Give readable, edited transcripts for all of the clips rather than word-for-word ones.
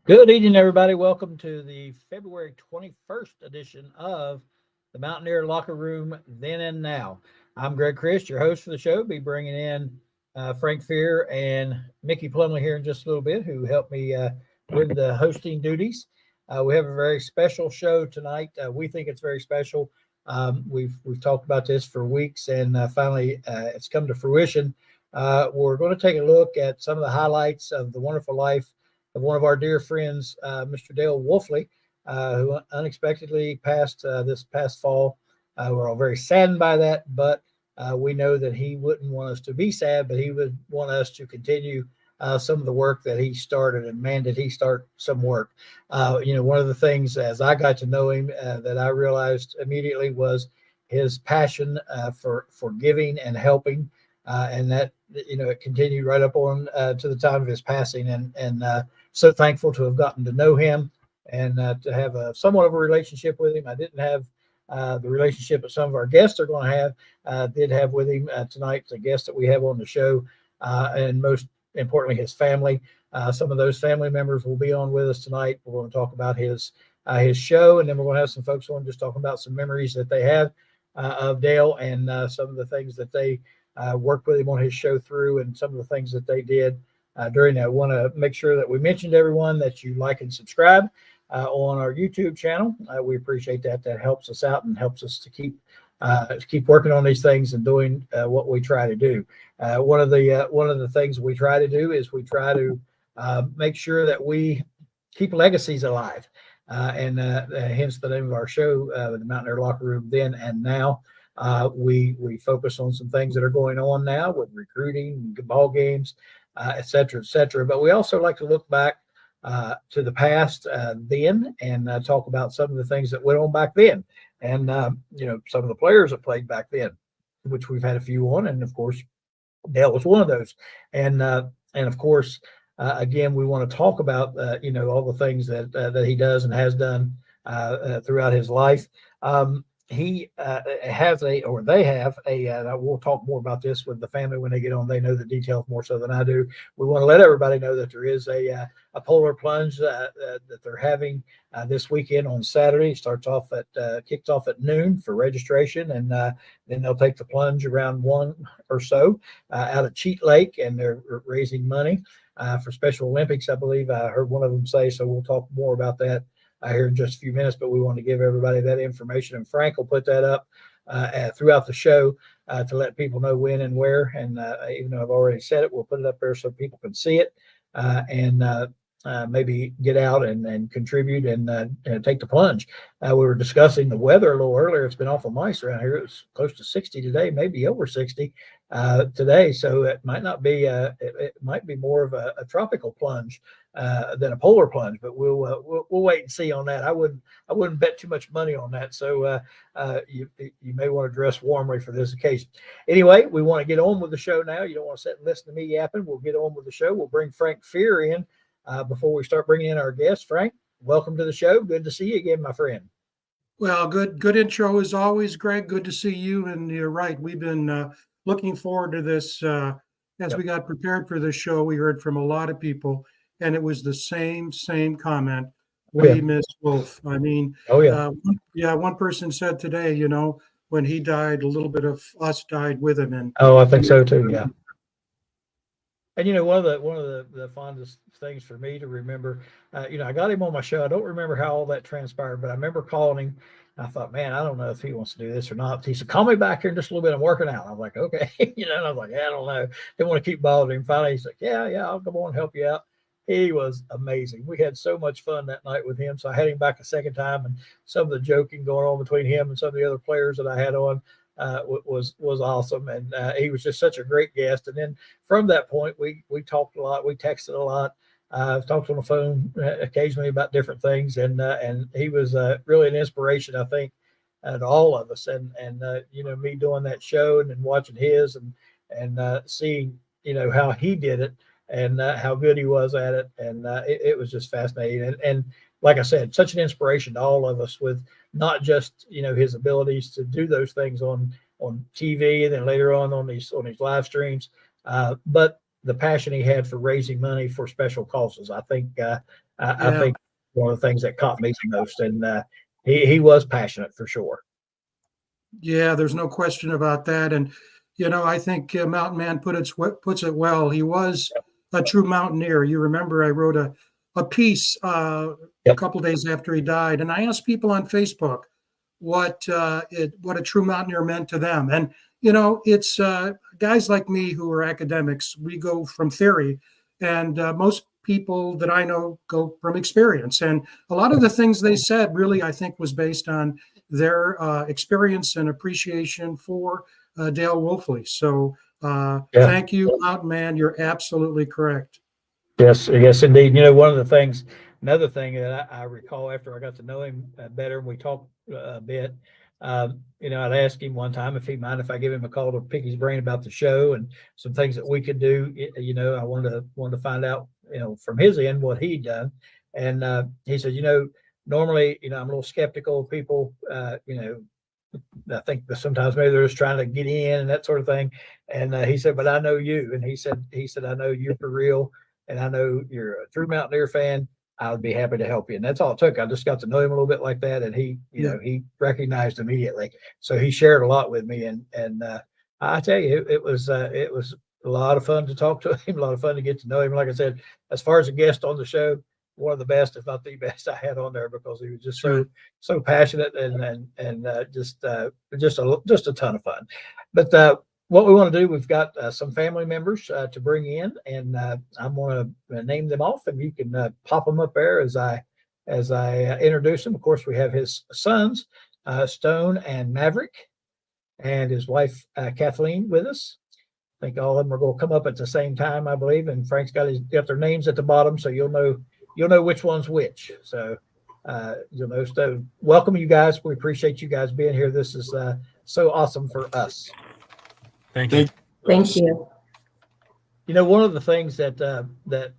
Good evening, everybody. Welcome to the February 21st edition of the Mountaineer Locker Room Then and Now. I'm Greg Crist, your host for the show. Be bringing in Frank Fear and Mickey Plumley here in just a little bit, who helped me with the hosting duties. We have a very special show tonight. We think it's very special. We've talked about this for weeks, and finally it's come to fruition. We're going to take a look at some of the highlights of the wonderful life of one of our dear friends, Mr. Dale Wolfley, who unexpectedly passed this past fall. We're all very saddened by that, but we know that he wouldn't want us to be sad, but he would want us to continue some of the work that he started. And man, did he start some work. One of the things as I got to know him that I realized immediately was his passion for giving and helping. And that, it continued right up on to the time of his passing. And so thankful to have gotten to know him and to have a somewhat of a relationship with him. I didn't have the relationship that some of our guests are going to have. Did have with him tonight, the guest that we have on the show, and most importantly, his family. Some of those family members will be on with us tonight. We're going to talk about his show, and then we're going to have some folks on just talking about some memories that they have of Dale and some of the things that they worked with him on his show through, and some of the things that they did during that. I want to make sure that we mentioned to everyone that you like and subscribe on our YouTube channel. We appreciate that. That helps us out and helps us to keep working on these things and doing what we try to do. One of the things we try to do is we try to make sure that we keep legacies alive, and hence the name of our show, the Mountaineer Locker Room Then and Now. We focus on some things that are going on now with recruiting, ball games, et cetera, but we also like to look back to the past then and talk about some of the things that went on back then, and some of the players that played back then, which we've had a few on, and of course Dale was one of those, and of course again we want to talk about all the things that he does and has done throughout his life. He has or they have we'll talk more about this with the family when they get on. They know the details more so than I do. We want to let everybody know that there is a polar plunge that they're having this weekend on Saturday. Kicks off at noon for registration, and then they'll take the plunge around 1 or so out at Cheat Lake, and they're raising money for Special Olympics, I believe I heard one of them say. So we'll talk more about that here in just a few minutes, but we want to give everybody that information, and Frank will put that up throughout the show to let people know when and where. And even though I've already said it, we'll put it up there so people can see it and maybe get out and contribute and take the plunge. We were discussing the weather a little earlier. It's been awful nice around here. It was close to 60 today, maybe over 60 today. So it might not be it might be more of a tropical plunge than a polar plunge, but we'll wait and see on that. I wouldn't bet too much money on that. So you may want to dress warmly for this occasion. Anyway, we want to get on with the show now. You don't want to sit and listen to me yapping. We'll get on with the show. We'll bring Frank Fear in before we start bringing in our guest. Frank, welcome to the show. Good to see you again, my friend. Well, good intro as always, Greg. Good to see you. And you're right. We've been looking forward to this as we got prepared for this show. We heard from a lot of people, and it was the same comment. We miss Wolf. I mean, one person said today, when he died, a little bit of us died with him. And I think so too. Yeah. And one of the fondest things for me to remember, I got him on my show. I don't remember how all that transpired, but I remember calling him. I thought, man, I don't know if he wants to do this or not. He said, call me back here in just a little bit. I'm working out. I'm like, okay. And I was like, I don't know. Didn't want to keep bothering him. Finally, he's like, yeah, I'll come on and help you out. He was amazing. We had so much fun that night with him. So I had him back a second time, and some of the joking going on between him and some of the other players that I had on was awesome. And he was just such a great guest. And then from that point, we talked a lot. We texted a lot. I've talked on the phone occasionally about different things, and he was really an inspiration, I think, to all of us. And me doing that show and then watching his and seeing how he did it and how good he was at it, and it was just fascinating. And like I said, such an inspiration to all of us, with not just his abilities to do those things on TV and then later on these live streams, but the passion he had for raising money for special causes. I think I think one of the things that caught me the most, and he was passionate for sure. Yeah, there's no question about that. And, I think Mountain Man puts it well. He was a true mountaineer. You remember I wrote a piece a couple days after he died, and I asked people on Facebook what a true mountaineer meant to them. And, it's guys like me who are academics, we go from theory, and most people that I know go from experience. And a lot of the things they said really, I think, was based on their experience and appreciation for Dale Wolfley. So thank you, Mountain Man. You're absolutely correct. Yes, indeed. Another thing that I recall after I got to know him better, and we talked a bit, I'd ask him one time if he'd mind if I give him a call to pick his brain about the show and some things that we could do. I wanted to find out, from his end what he'd done. And he said, normally, I'm a little skeptical of people, I think that sometimes maybe they're just trying to get in and that sort of thing. And he said, but I know you. And he said, I know you're for real. And I know you're a true Mountaineer fan. I would be happy to help you. And that's all it took. I just got to know him a little bit like that. And he recognized immediately. So he shared a lot with me. And I tell you, it was a lot of fun to talk to him, a lot of fun to get to know him. Like I said, as far as a guest on the show, one of the best, if not the best, I had on there because he was just so passionate and just a ton of fun. But what we want to do, we've got some family members to bring in, and I'm going to name them off, and you can pop them up there as I introduce them. Of course, we have his sons, Stone and Maverick, and his wife Kathleen with us. I think all of them are going to come up at the same time, I believe, and Frank's got their names at the bottom, so you'll know which one's which. So So welcome, you guys. We appreciate you guys being here. This is so awesome for us. Thank you. Thank you. One of the things that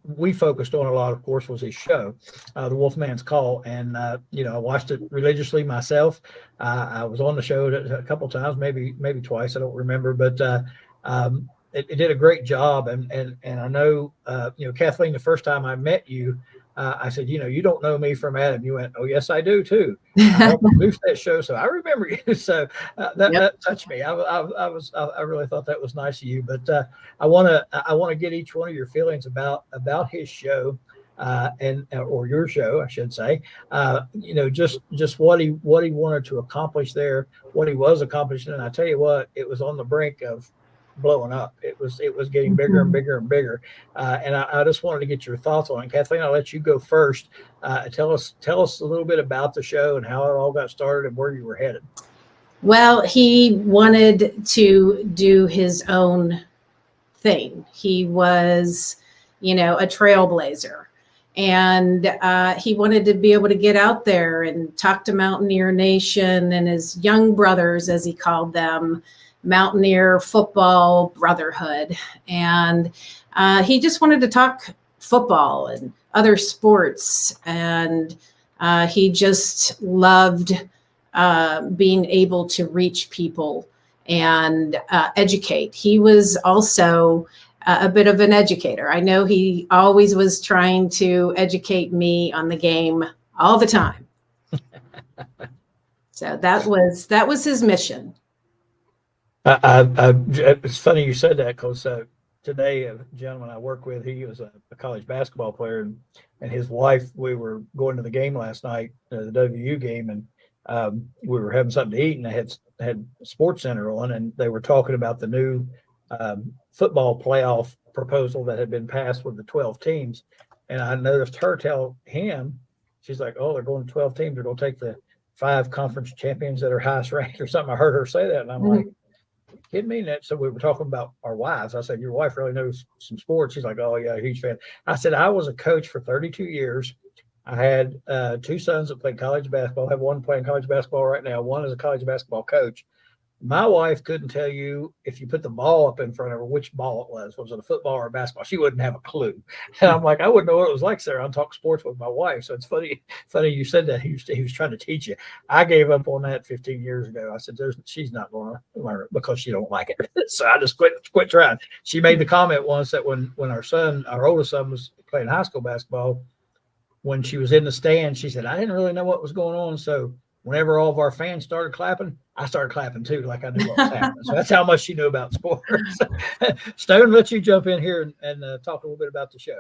we focused on a lot, of course, was his show, The Wolfman's Call. And, I watched it religiously myself. I was on the show a couple of times, maybe twice. I don't remember, but it did a great job. And I know, Kathleen, the first time I met you, I said, you don't know me from Adam. You went, oh, yes, I do, too. I helped produce that show, so I remember you. So that touched me. I really thought that was nice of you. But I want to get each one of your feelings about his show, or your show, I should say. Just what he wanted to accomplish there, what he was accomplishing. And I tell you what, it was on the brink of blowing up. It was getting bigger and bigger and bigger. And I just wanted to get your thoughts on it. Kathleen, I'll let you go first. Tell us a little bit about the show and how it all got started and where you were headed. Well, he wanted to do his own thing. He was, a trailblazer. And he wanted to be able to get out there and talk to Mountaineer Nation and his young brothers, as he called them, Mountaineer Football Brotherhood. And he just wanted to talk football and other sports. And he just loved being able to reach people and educate. He was also a bit of an educator. I know he always was trying to educate me on the game all the time. So that was his mission. It's funny you said that because today a gentleman I work with, he was a college basketball player, and his wife, we were going to the game last night, the WU game, and we were having something to eat, and they had Sports Center on, and they were talking about the new football playoff proposal that had been passed with the 12 teams. And I noticed her tell him, she's like, oh, they're going to 12 teams. They're going to take the 5 conference champions that are highest ranked or something. I heard her say that. And I'm like, kidding me? And so we were talking about our wives. I said, your wife really knows some sports. She's like, oh, yeah, huge fan. I said, I was a coach for 32 years. I had 2 sons that played college basketball. I have one playing college basketball right now. One is a college basketball coach. My wife couldn't tell you if you put the ball up in front of her, which ball it was. Was it a football or a basketball? She wouldn't have a clue. And I'm like, I wouldn't know what it was like, Sarah. I'm talking sports with my wife. So it's funny you said that. He was trying to teach you. I gave up on that 15 years ago. I said, she's not going to learn it because she don't like it. So I just quit trying. She made the comment once that when our oldest son was playing high school basketball, when she was in the stand, she said, I didn't really know what was going on. So whenever all of our fans started clapping, I started clapping too, like I knew what was happening. So that's how much she knew about sports. Stone, let you jump in here and talk a little bit about the show.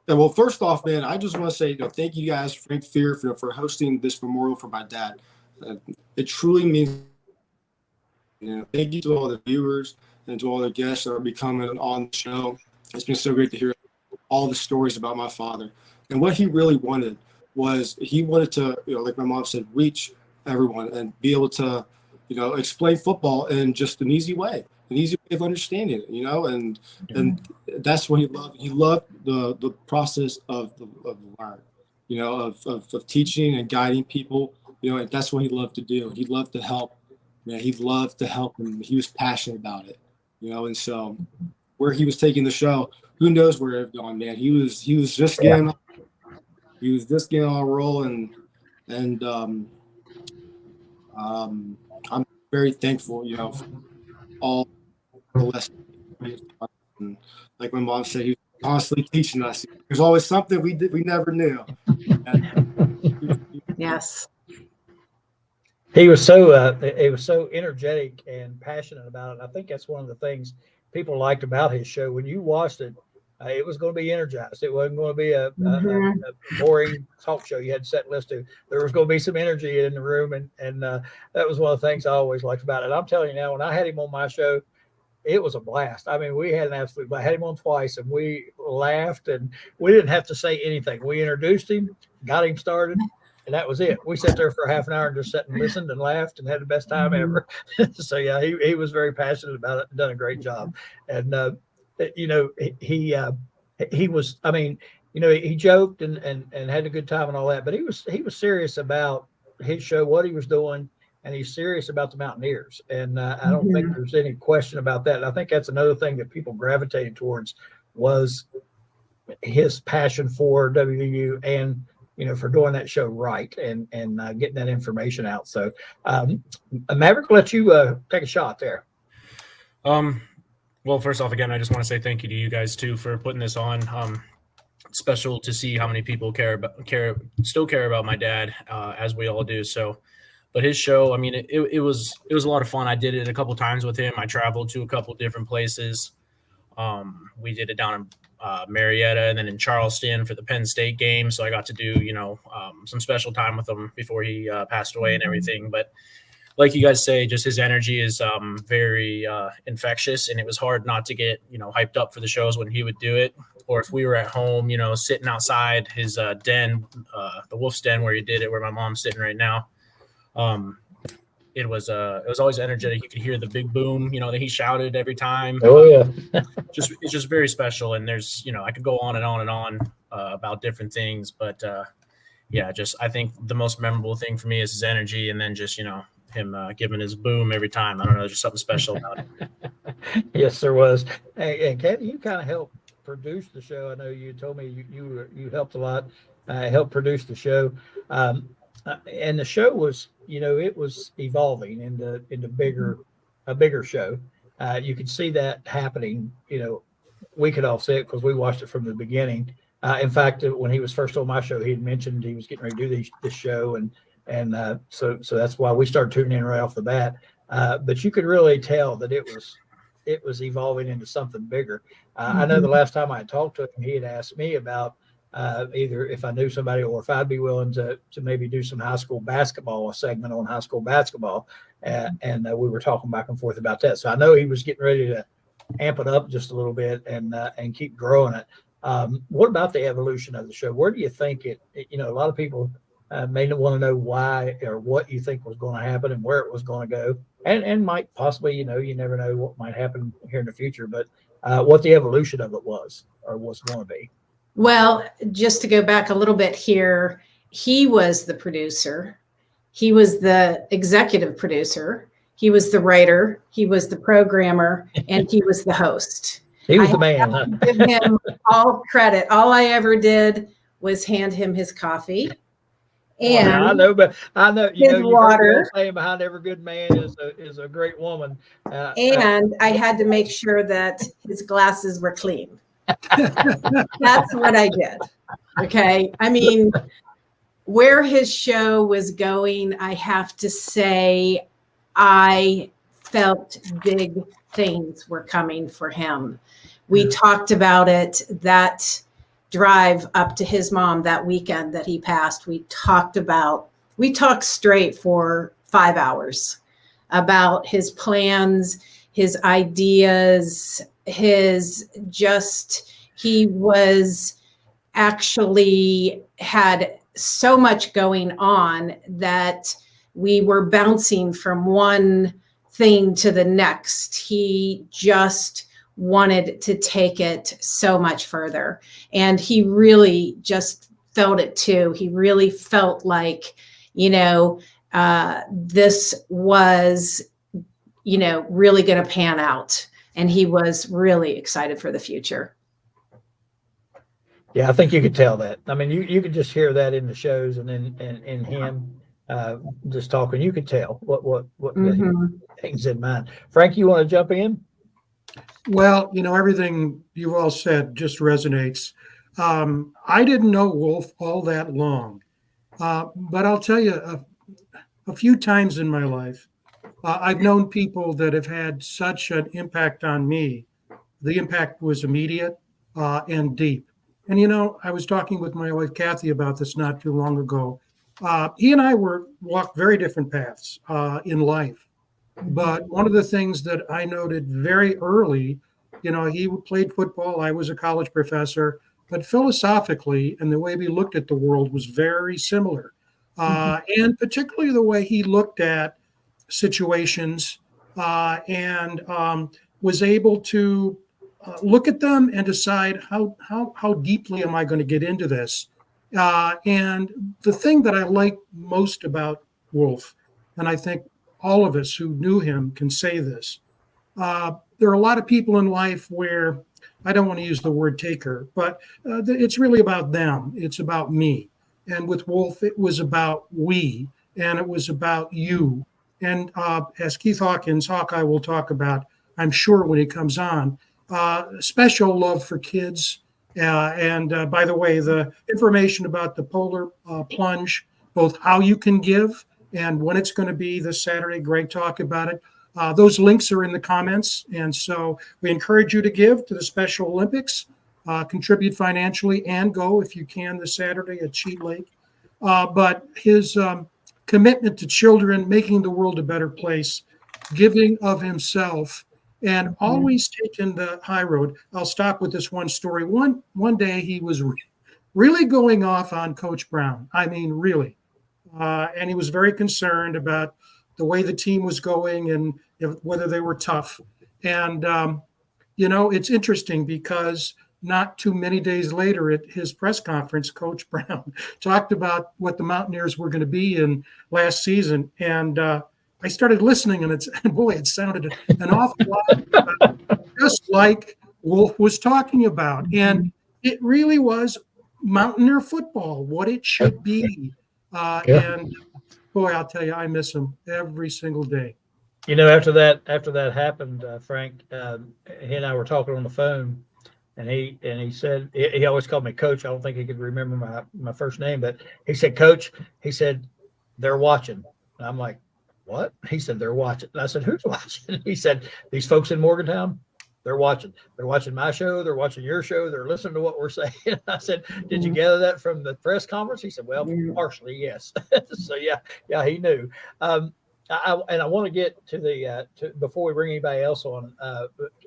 Yeah, well, first off, man, I just want to say, thank you guys, Frank Fear, for hosting this memorial for my dad. It truly means, thank you to all the viewers and to all the guests that are becoming on the show. It's been so great to hear all the stories about my father. And what he really wanted was he wanted to, like my mom said, reach everyone and be able to, explain football in just an easy way of understanding it, and that's what he loved. He loved the process of learn, of teaching and guiding people, and that's what he loved to do. He loved to help. He loved to help, and he was passionate about it, and so where he was taking the show, who knows where it had gone, man. He was just getting on a roll, and I'm very thankful, for all the lessons. And like my mom said, he was constantly teaching us. There's always something we never knew. Yes. He was so energetic and passionate about it. I think that's one of the things people liked about his show. When you watched it, it was going to be energized. It wasn't going to be a boring talk show you had to set and listen to. There was going to be some energy in the room, and that was one of the things I always liked about it. I'm telling you now, when I had him on my show, it was a blast. I mean, we had an absolute blast. I had him on twice, and we laughed, and we didn't have to say anything. We introduced him, got him started, and that was it. We sat there for half an hour and just sat and listened and laughed and had the best time ever. So, yeah, he was very passionate about it and done a great job. And, he was, I mean, he joked and had a good time and all that, but he was serious about his show, what he was doing, and he's serious about the Mountaineers. And I don't think there's any question about that. And I think that's another thing that people gravitated towards was his passion for WVU and, for doing that show right and getting that information out. So Maverick, let you take a shot there. Well, first off, again, I just want to say thank you to you guys too for putting this on. It's special to see how many people still care about my dad, as we all do. So, but his show, I mean, it was a lot of fun. I did it a couple times with him. I traveled to a couple different places. We did it down in Marietta and then in Charleston for the Penn State game. So I got to do, some special time with him before he passed away and everything. But like you guys say, just his energy is very infectious, and it was hard not to get, hyped up for the shows when he would do it. Or if we were at home, sitting outside his den, the Wolf's Den where he did it, where my mom's sitting right now. It was always energetic. You could hear the big boom, that he shouted every time. Oh yeah. It's just very special. And there's, I could go on and on and on about different things, but I think the most memorable thing for me is his energy, and then just, him giving his boom every time. I don't know, there's just something special about it. Yes, there was. And Kathy, you kind of helped produce the show. I know you told me you helped a lot, helped produce the show. And the show was, it was evolving into a bigger show. You could see that happening. We could all see it because we watched it from the beginning. In fact, when he was first on my show, he had mentioned he was getting ready to do this show, and so that's why we started tuning in right off the bat. But you could really tell that it was evolving into something bigger. I know the last time I talked to him, he had asked me about either if I knew somebody or if I'd be willing to maybe do some high school basketball, a segment on high school basketball. And we were talking back and forth about that. So I know he was getting ready to amp it up just a little bit and keep growing it. What about the evolution of the show? Where do you think it a lot of people may want to know why or what you think was going to happen and where it was going to go, and might possibly, you never know what might happen here in the future, but what the evolution of it was or was going to be. Well, just to go back a little bit here, he was the producer. He was the executive producer. He was the writer. He was the programmer, and he was the host. He was the man. Huh? Give him all credit. All I ever did was hand him his coffee. And I know, but I know you water. Saying behind every good man is a great woman. And I had to make sure that his glasses were clean. That's what I did. Okay. I mean, where his show was going, I have to say, I felt big things were coming for him. We talked about it, that drive up to his mom that weekend that he passed. We talked straight for 5 hours about his plans, his ideas, he was actually had so much going on that we were bouncing from one thing to the next. He just wanted to take it so much further. And he really just felt it too. He really felt like, this was, really going to pan out. And he was really excited for the future. Yeah, I think you could tell that. I mean, you could just hear that in the shows and in him just talking. You could tell what things in mind. Frank, you want to jump in? Well, everything you've all said just resonates. I didn't know Wolf all that long, but I'll tell you, a few times in my life, I've known people that have had such an impact on me. The impact was immediate and deep. And, I was talking with my wife, Kathy, about this not too long ago. He and I walked very different paths in life. But one of the things that I noted very early, he played football. I was a college professor. But philosophically, and the way we looked at the world was very similar. And particularly the way he looked at situations and was able to look at them and decide how deeply am I going to get into this. And the thing that I like most about Wolf, and I think all of us who knew him can say this, there are a lot of people in life where, I don't want to use the word taker, but it's really about them. It's about me. And with Wolf, it was about we, and it was about you. And as Keith Hawkins, Hawkeye, will talk about, I'm sure when he comes on, special love for kids. And by the way, the information about the polar plunge, both how you can give and when it's going to be this Saturday, Greg talked about it. Those links are in the comments. And so we encourage you to give to the Special Olympics, contribute financially, and go if you can this Saturday at Cheat Lake. But his commitment to children, making the world a better place, giving of himself, and always taking the high road. I'll stop with this one story. One day he was really going off on Coach Brown. I mean, really. And he was very concerned about the way the team was going and whether they were tough. And, it's interesting because not too many days later at his press conference, Coach Brown talked about what the Mountaineers were going to be in last season. And I started listening, and it sounded an awful lot just like Wolf was talking about. And it really was Mountaineer football, what it should be. And boy, I'll tell you, I miss him every single day. After that happened, Frank, he and I were talking on the phone, and he said, he always called me Coach. I don't think he could remember my first name, but he said, Coach, he said, they're watching. And I'm like, what? He said, they're watching. And I said, who's watching? He said, these folks in Morgantown, they're watching. They're watching my show. They're watching your show. They're listening to what we're saying. I said, did you gather that from the press conference? He said, well, partially, yes. So yeah, he knew. I want to get to before we bring anybody else on,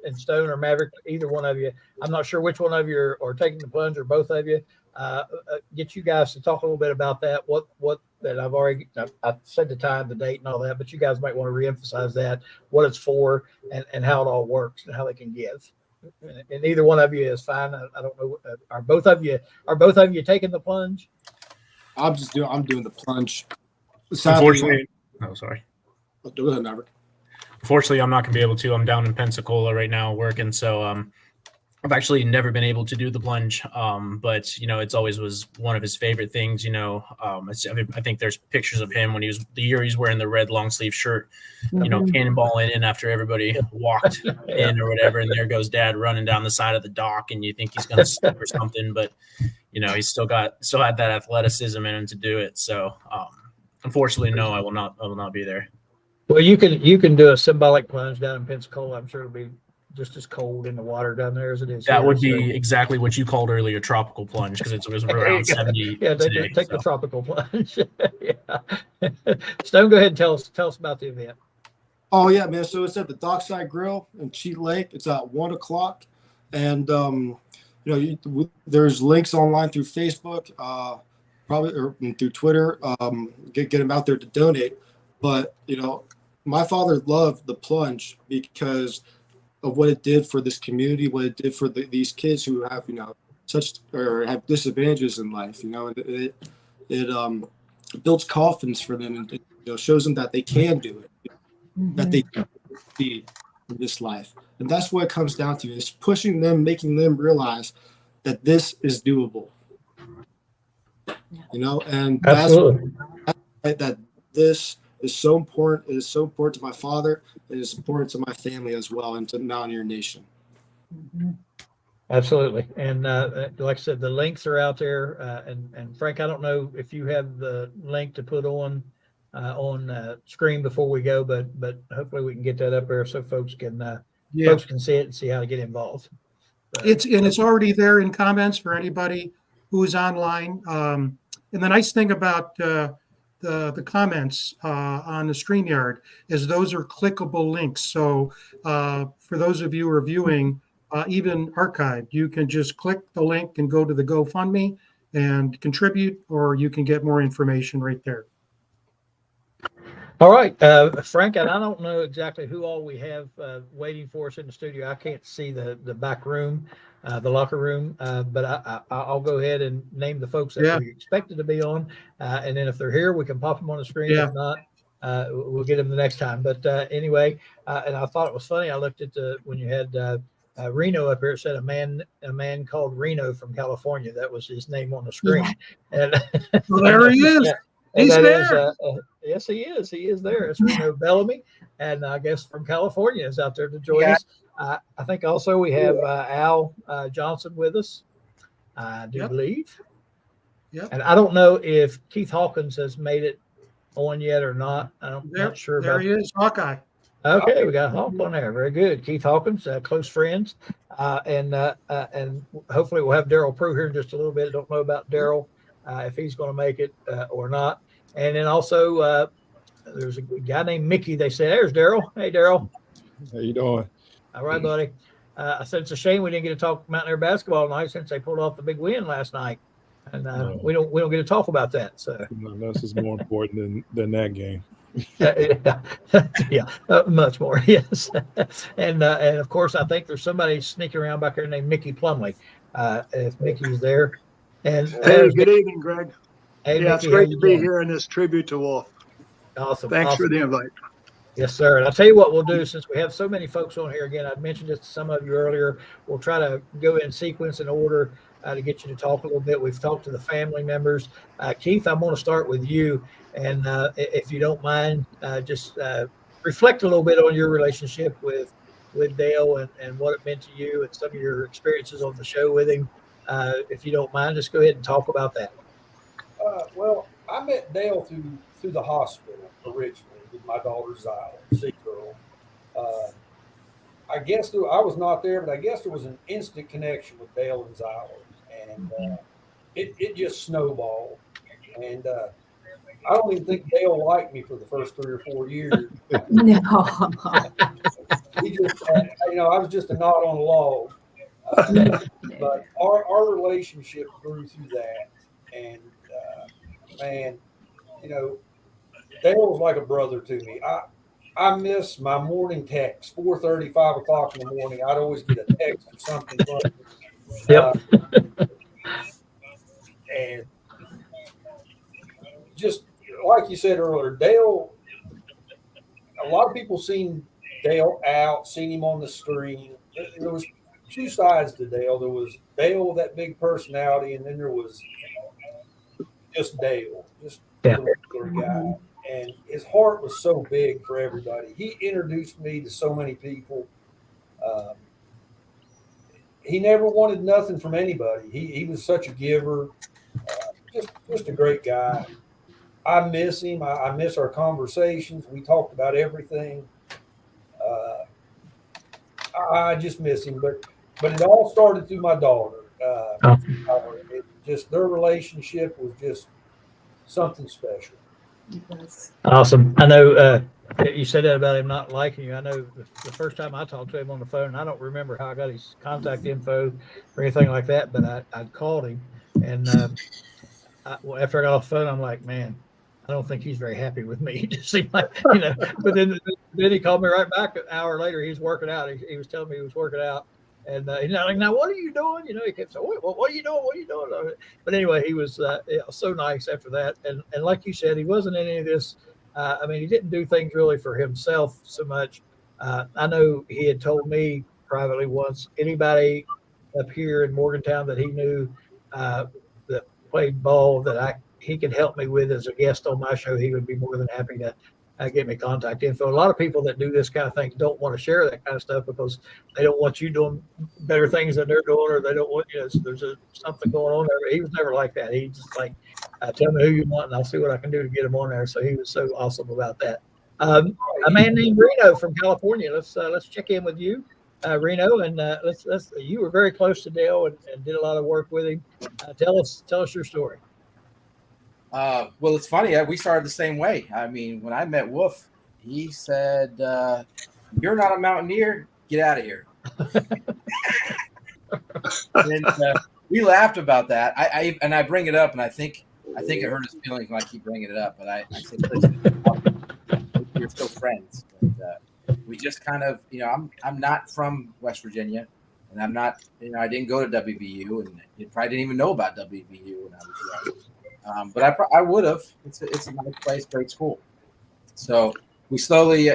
and Stone or Maverick, either one of you. I'm not sure which one of you are taking the plunge, or both of you. Get you guys to talk a little bit about that. What that I've said the time, the date, and all that, but you guys might want to reemphasize that, what it's for, and how it all works, and how they can give. And either one of you is fine. I don't know. Are both of you taking the plunge? I'm doing the plunge. Unfortunately, sorry. Go ahead, Maverick. Unfortunately, I'm not going to be able to. I'm down in Pensacola right now working, so I've actually never been able to do the plunge, but it's always was one of his favorite things. I think there's pictures of him when he was the year he's wearing the red long sleeve shirt, cannonballing in after everybody walked in or whatever, and there goes Dad running down the side of the dock, and you think he's going to slip or something, but he's still had that athleticism in him to do it. So, unfortunately, no, I will not be there. Well, you can do a symbolic plunge down in Pensacola. I'm sure it'll be just as cold in the water down there as it is. That would be exactly what you called earlier, tropical plunge, because it was around 70. Yeah, take the tropical plunge. Yeah. Stone, go ahead and tell us about the event. Oh yeah, man. So it's at the Dockside Grill in Cheat Lake. It's at 1:00, and there's links online through Facebook, probably or through Twitter. Get them out there to donate. But my father loved the plunge because of what it did for this community, what it did for these kids who have, such or have disadvantages in life, and it builds confidence for them and shows them that they can do it, that they can succeed in this life. And that's what it comes down to, is pushing them, making them realize that this is doable, and Absolutely. that this is so important. It is so important to my father. It is important to my family as well, and to Mountaineer Nation. Absolutely. And like I said, the links are out there. And Frank, I don't know if you have the link to put on screen before we go, but hopefully we can get that up there so folks can see it and see how to get involved. It's already there in comments for anybody who's online. And the nice thing about the comments on the StreamYard is those are clickable links. So for those of you who are viewing, even archived, you can just click the link and go to the GoFundMe and contribute, or you can get more information right there. All right, Frank, and I don't know exactly who all we have waiting for us in the studio. I can't see the back room, the locker room, but I'll go ahead and name the folks that we expected to be on, and then if they're here, we can pop them on the screen. If not, we'll get them the next time. But anyway, and I thought it was funny. I looked at when you had Reno up here. It said a man called Reno from California. That was his name on the screen. And well, there he is. He's there. Yes, he is. He is there. It's Reno Bellamy, and I guess from California is out there to join us. I think also we have Al Johnson with us, I do believe. Yep. And I don't know if Keith Hawkins has made it on yet or not. I'm not sure about that. There he is, Hawkeye. Okay, we got Hawk on there. Very good. Keith Hawkins, close friends. And hopefully we'll have Darryl Prue here in just a little bit. Don't know about Darryl, if he's going to make it or not. And then also there's a guy named Mickey. They say, there's Darryl. Hey, Darryl. How you doing? All right, buddy. I said it's a shame we didn't get to talk Mountaineer basketball tonight since they pulled off the big win last night. And we don't get to talk about that. So this is more important than that game. Much more, yes. And of course, I think there's somebody sneaking around back there named Mickey Plumley. If Mickey's there. And hey, good evening, Greg. Hey, yeah, Mickey, it's great to be here in this tribute to Wolf. Awesome. Thanks for the invite. Yes, sir. And I'll tell you what we'll do, since we have so many folks on here. Again, I mentioned this to some of you earlier. We'll try to go in sequence and order to get you to talk a little bit. We've talked to the family members. Keith, I'm going to start with you. And if you don't mind, just reflect a little bit on your relationship with Dale and what it meant to you and some of your experiences on the show with him. If you don't mind, just go ahead and talk about that. Well, I met Dale through the hospital originally with my daughter Zyla, sick girl. I guess I was not there, but I guess there was an instant connection with Dale and Zyla, and it just snowballed. And I don't even think Dale liked me for the first 3 or 4 years. No. He just, I was just a knot on a log. But our relationship grew through that, and man, Dale was like a brother to me. I miss my morning text, 4:30, 5 o'clock in the morning. I'd always get a text or something from him. Yep. And just like you said earlier, Dale, a lot of people seen Dale out, seen him on the screen. There was two sides to Dale. There was Dale, that big personality, and then there was just Dale, just Yeah. the regular guy. And his heart was so big for everybody. He introduced me to so many people. He never wanted nothing from anybody. He was such a giver. Just a great guy. I miss him. I miss our conversations. We talked about everything. I just miss him. But it all started through my daughter. It just, their relationship was just something special. Awesome. I know you said that about him not liking you. I know the first time I talked to him on the phone, I don't remember how I got his contact info or anything like that, but I called him, and after I got off the phone, I'm like, man, I don't think he's very happy with me. It just seemed like, but then he called me right back an hour later. He's working out. He was telling me he was working out. And he's not like, now what are you doing? He kept saying, what are you doing? What are you doing? But anyway, he was so nice after that. And like you said, he wasn't in any of this. He didn't do things really for himself so much. I know he had told me privately once, anybody up here in Morgantown that he knew that played ball that he could help me with as a guest on my show, he would be more than happy to get me contact info. A lot of people that do this kind of thing don't want to share that kind of stuff because they don't want you doing better things than they're doing, or they don't want, so there's something going on there. He was never like that. He just like, tell me who you want and I'll see what I can do to get him on there. So he was so awesome about that. A man named Reno from California. Let's check in with you, Reno, and you were very close to Dale and did a lot of work with him. Tell us your story. Well, it's funny. We started the same way. I mean, when I met Wolf, he said, "You're not a Mountaineer. Get out of here." And we laughed about that. I bring it up, and I think it hurt his feelings when I keep bringing it up. But I said, "Listen, we're still friends." But, we just kind of, I'm not from West Virginia, and I'm not, I didn't go to WVU, and you probably didn't even know about WVU when I was young. But I would have. It's a nice place, great school. So he slowly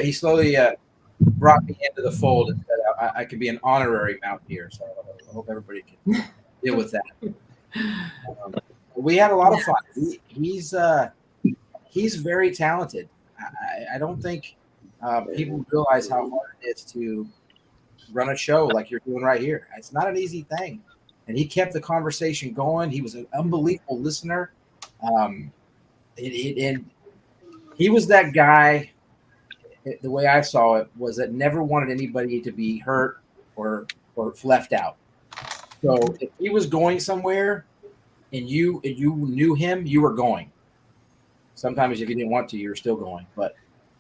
brought me into the fold and said I could be an honorary Mountaineer. So I hope everybody can deal with that. We had a lot of fun. He's very talented. I don't think people realize how hard it is to run a show like you're doing right here. It's not an easy thing. And he kept the conversation going. He was an unbelievable listener. And he was that guy. The way I saw it was that never wanted anybody to be hurt or left out. So if he was going somewhere and you knew him, you were going. Sometimes if you didn't want to, you're still going. But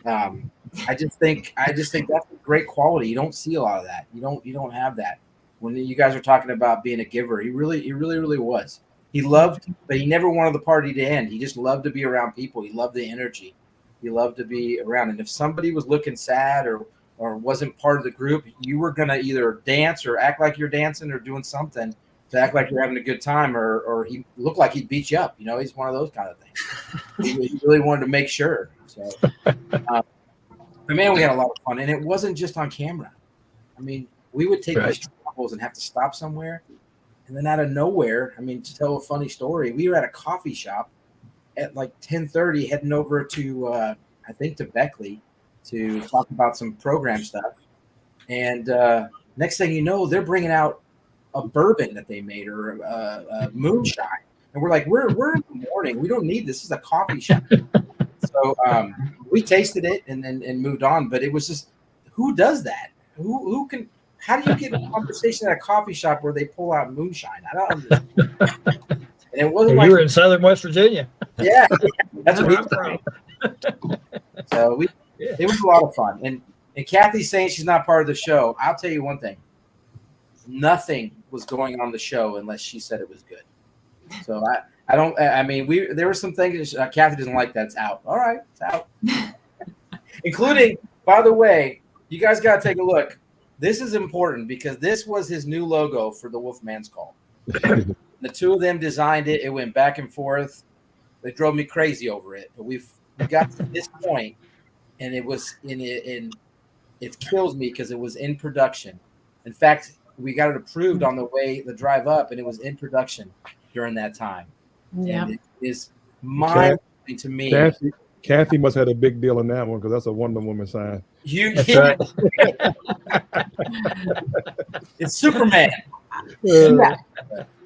I just think that's a great quality. You don't see a lot of that. You don't have that. When you guys are talking about being a giver, he really was. He loved, but he never wanted the party to end. He just loved to be around people. He loved the energy. He loved to be around. And if somebody was looking sad or wasn't part of the group, you were going to either dance or act like you're dancing or doing something to act like you're having a good time, or he looked like he'd beat you up. He's one of those kind of things. He really wanted to make sure. So, but man, we had a lot of fun. And it wasn't just on camera. I mean, we would take these travels and have to stop somewhere. And then out of nowhere, to tell a funny story, we were at a coffee shop at like 10:30 heading over to, I think, to Beckley to talk about some program stuff. And next thing you know, they're bringing out a bourbon that they made or a moonshine. And we're like, we're in the morning. We don't need this. This is a coffee shop. So we tasted it and moved on. But it was just, who does that? Who can? How do you get a conversation at a coffee shop where they pull out moonshine? I don't understand. And it wasn't you were in Southern West Virginia. Yeah, that's where I'm from. So it was a lot of fun. And Kathy's saying she's not part of the show. I'll tell you one thing. Nothing was going on the show unless she said it was good. So there were some things Kathy doesn't like that. It's out. All right, it's out. Including, by the way, you guys got to take a look. This is important because this was his new logo for the Wolfman's Call. The two of them designed it. It went back and forth. They drove me crazy over it. But we got to this point, and it was it kills me because it was in production. In fact, we got it approved on the drive up, and it was in production during that time. Yeah. And it is mind-blowing to me. Kathy must have had a big deal in that one because that's a Wonder Woman sign. That's right. It's Superman.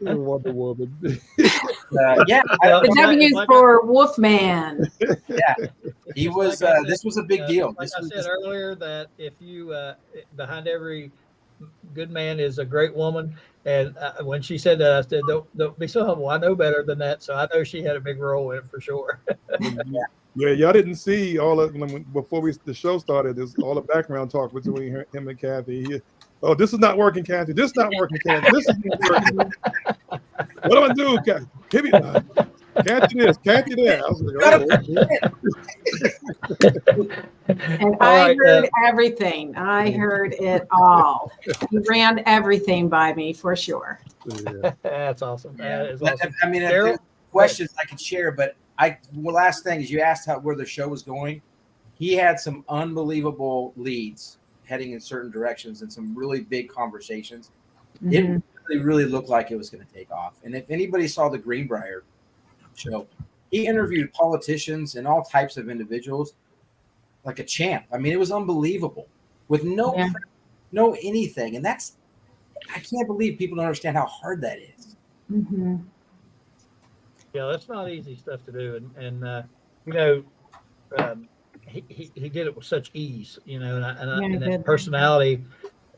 Wonder Woman. Yeah, The W's for Wolfman. yeah. He was. This was a big deal. Like I said earlier, that if you behind every good man is a great woman, and when she said that, I said, "Don't be so humble. I know better than that." So I know she had a big role in it for sure. Yeah, y'all didn't see all of before the show started. There's all the background talk between him and Kathy. Oh, this is not working, Kathy. This is not working, Kathy. This is not working. What do I do, Kathy? Hit me. Kathy this, Kathy that. I was like, oh. And I heard everything. I heard it all. He ran everything by me for sure. Yeah. That's awesome. Yeah. That is awesome. I mean, Darryl? questions I could share, but last thing is you asked where the show was going. He had some unbelievable leads heading in certain directions and some really big conversations. Mhm. It really looked like it was going to take off. And if anybody saw the Greenbrier show, he interviewed politicians and all types of individuals like a champ. I mean, it was unbelievable with no anything. And I can't believe people don't understand how hard that is. Mhm. Yeah, that's not easy stuff to do, and he did it with such ease, and that personality,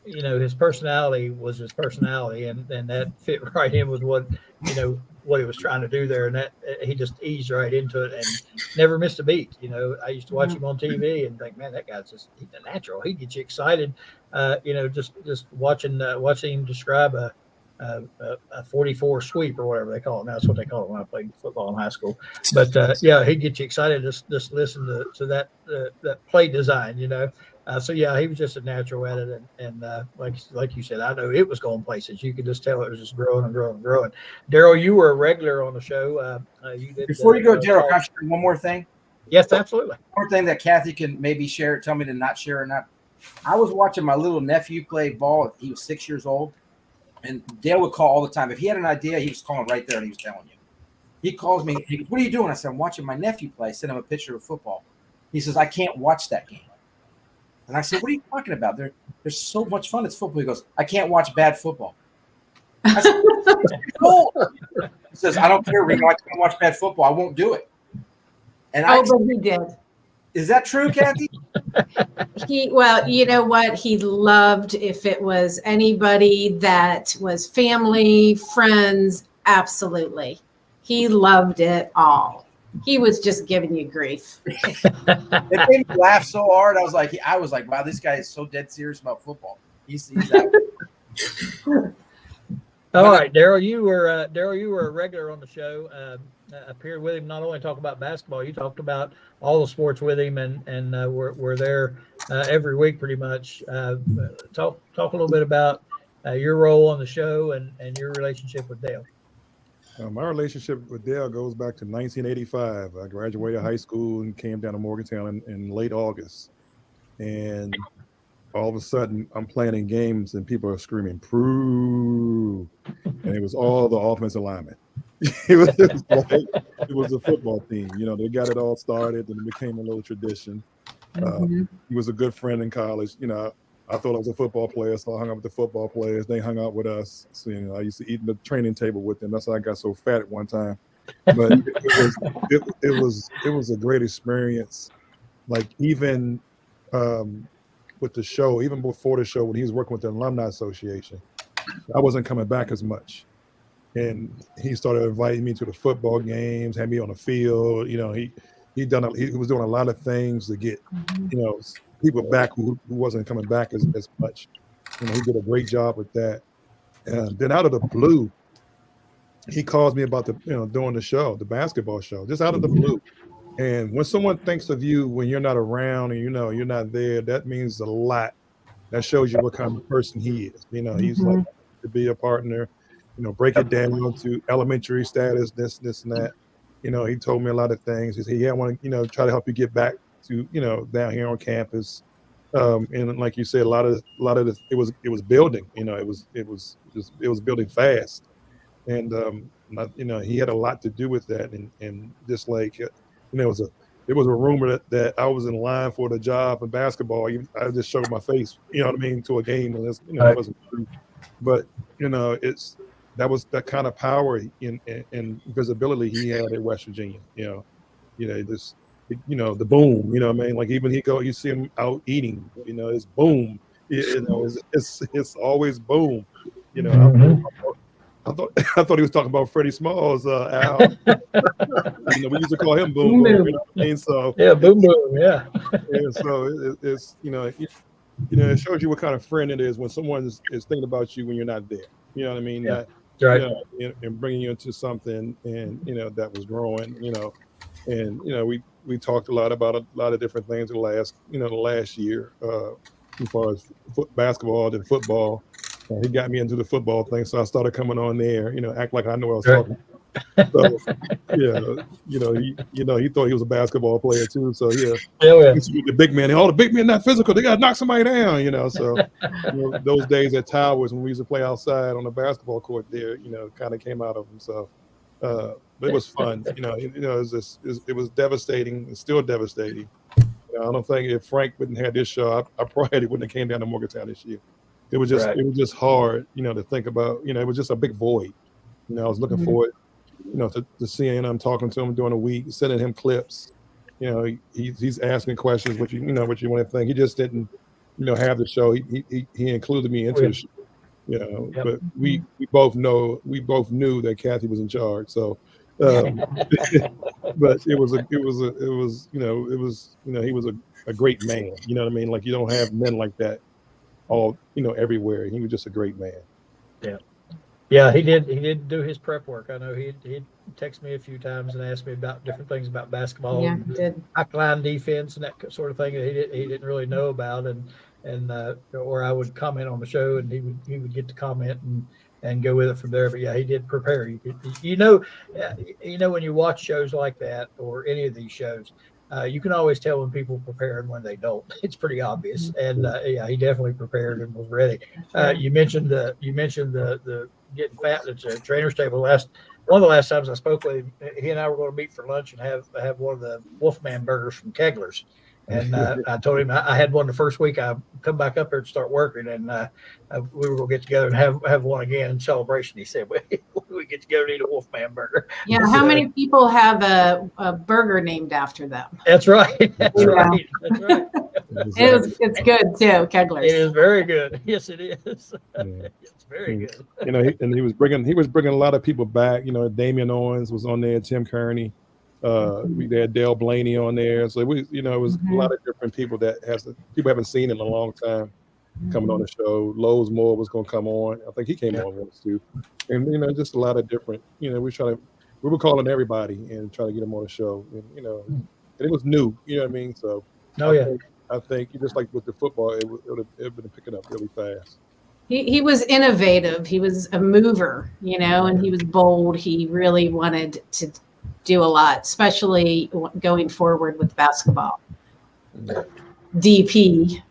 his personality was his personality, and that fit right in with what he was trying to do there, and that he just eased right into it and never missed a beat. I used to watch him on TV and think, man, that guy's he's a natural. He gets you excited, just watching him describe a 44 sweep or whatever they call it. Now that's what they call it when I played football in high school. But he'd get you excited just listen to that play design, So he was just a natural at it, and like you said, I know it was going places. You could just tell it was just growing and growing and growing. Darryl, you were a regular on the show. You did. Before you go, Darryl, can I share one more thing? Yes, absolutely. One more thing that Kathy can maybe share, tell me to not share or not. I was watching my little nephew play ball. He was 6 years old. And Dale would call all the time. If he had an idea, he was calling right there and he was telling you. He calls me, hey, what are you doing? I said, I'm watching my nephew play. I sent him a picture of football. He says, I can't watch that game. And I said, what are you talking about? There's so much fun. It's football. He goes, I can't watch bad football. I said, cool. He says, I don't care, Reno. I can't watch bad football. I won't do it. And but he did. Is that true, Kathy? Well, you know what? He loved if it was anybody that was family, friends, absolutely. He loved it all. He was just giving you grief. It made me laugh so hard. I was like, wow, this guy is so dead serious about football. He's out. All right, Darryl, you were a regular on the show. Appeared with him, not only talk about basketball, you talked about all the sports with him, and we're there every week pretty much. Talk a little bit about your role on the show and your relationship with Dale. My relationship with Dale goes back to 1985. I graduated high school and came down to Morgantown in late August, and all of a sudden I'm playing in games and people are screaming "Prue," and it was all the offensive linemen. It was a football team. They got it all started and it became a little tradition. He was a good friend in college. I thought I was a football player, so I hung out with the football players. They hung out with us. So, I used to eat in the training table with them. That's how I got so fat at one time. But it was a great experience. Like even with the show, even before the show, when he was working with the Alumni Association, I wasn't coming back as much. And he started inviting me to the football games, had me on the field. He was doing a lot of things to get, people back who wasn't coming back as much. He did a great job with that. And then out of the blue, he calls me about doing the show, the basketball show, just out of the blue. And when someone thinks of you when you're not around and you're not there, that means a lot. That shows you what kind of person he is. He's like to be a partner. Break it down to elementary status, this and that. He told me a lot of things. He said, I want to, try to help you get back to, down here on campus. And like you said, a lot of this, it was building. It was building fast, and he had a lot to do with that. And just like there was a rumor that I was in line for the job in basketball. I just showed my face, you know what I mean, to a game, and it wasn't true. But that was that kind of power and visibility he had at West Virginia. The boom, you know what I mean? Like even you see him out eating, it's boom. It's always boom. I thought he was talking about Freddie Smalls, Al. We used to call him Boom Boom. You know what I mean? So yeah, Boom Boom, yeah. And so it's it shows you what kind of friend it is when someone is thinking about you when you're not there. You know what I mean? Yeah. That, right. And bringing you into something, and that was growing. And we talked a lot about a lot of different things the last year, as far as basketball and football. He got me into the football thing, so I started coming on there, act like I know what I was talking about. So, he thought he was a basketball player too. So the big man, all the big men not physical, they got to knock somebody down, So those days at Towers when we used to play outside on the basketball court there, kind of came out of them. So, but it was fun, it was devastating. It's still devastating. I don't think if Frank wouldn't have this show, I probably wouldn't have came down to Morgantown this year. It was just hard, to think about. It was just a big void. I was looking forward, to seeing him, talking to him during the week, sending him clips. He's asking questions, what you want to think. He just didn't, have the show. He included me into the show. But we both knew that Kathy was in charge. So, but he was a great man. You know what I mean? Like you don't have men like that all everywhere. He was just a great man. Yeah, he did do his prep work. I know he'd text me a few times and asked me about different things about basketball, line defense and that sort of thing that he didn't really know about, and or I would comment on the show and he would get to comment and go with it from there. But yeah, he did prepare. When you watch shows like that or any of these shows, you can always tell when people prepare and when they don't. It's pretty obvious. And he definitely prepared and was ready. You mentioned the getting fat at the trainer's table. One of the last times I spoke with him, he and I were going to meet for lunch and have one of the Wolfman burgers from Kegler's. And I told him I had one the first week I come back up here to start working, and we were going to get together and have one again in celebration. He said, we get together and eat a Wolfman burger. Yeah, how many people have a burger named after them? That's right. That's right. It's good too, Kegler's. It is very good. Yes, it is. It's very good. And he was bringing a lot of people back. Damian Owens was on there, Tim Kearney. We had Dale Blaney on there, so it was a lot of different people people haven't seen in a long time coming on the show. Lowe's Moore was going to come on. I think he came on once too, and just a lot of different. We were calling everybody and trying to get them on the show, and and it was new. You know what I mean? So I think just like with the football, it would have been picking up really fast. He was innovative. He was a mover, and he was bold. He really wanted to do a lot, especially going forward with basketball. DP.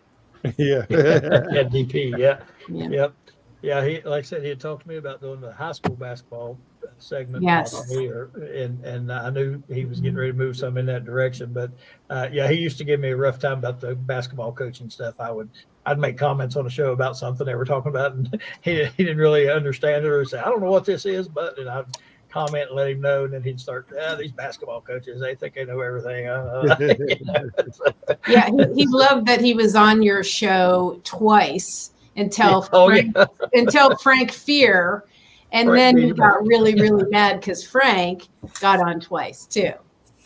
Yeah, DP. Yep. Yeah, he, like I said, he had talked to me about doing the high school basketball segment. Yes. And I knew he was getting ready to move some in that direction. But he used to give me a rough time about the basketball coaching stuff. I'd make comments on the show about something they were talking about, and he didn't really understand it or say, I don't know what this is, and I'd comment and let him know, and then he'd start, these basketball coaches, they think they know everything. He loved that he was on your show twice until Frank Fear, and then he got really, really mad because Frank got on twice too.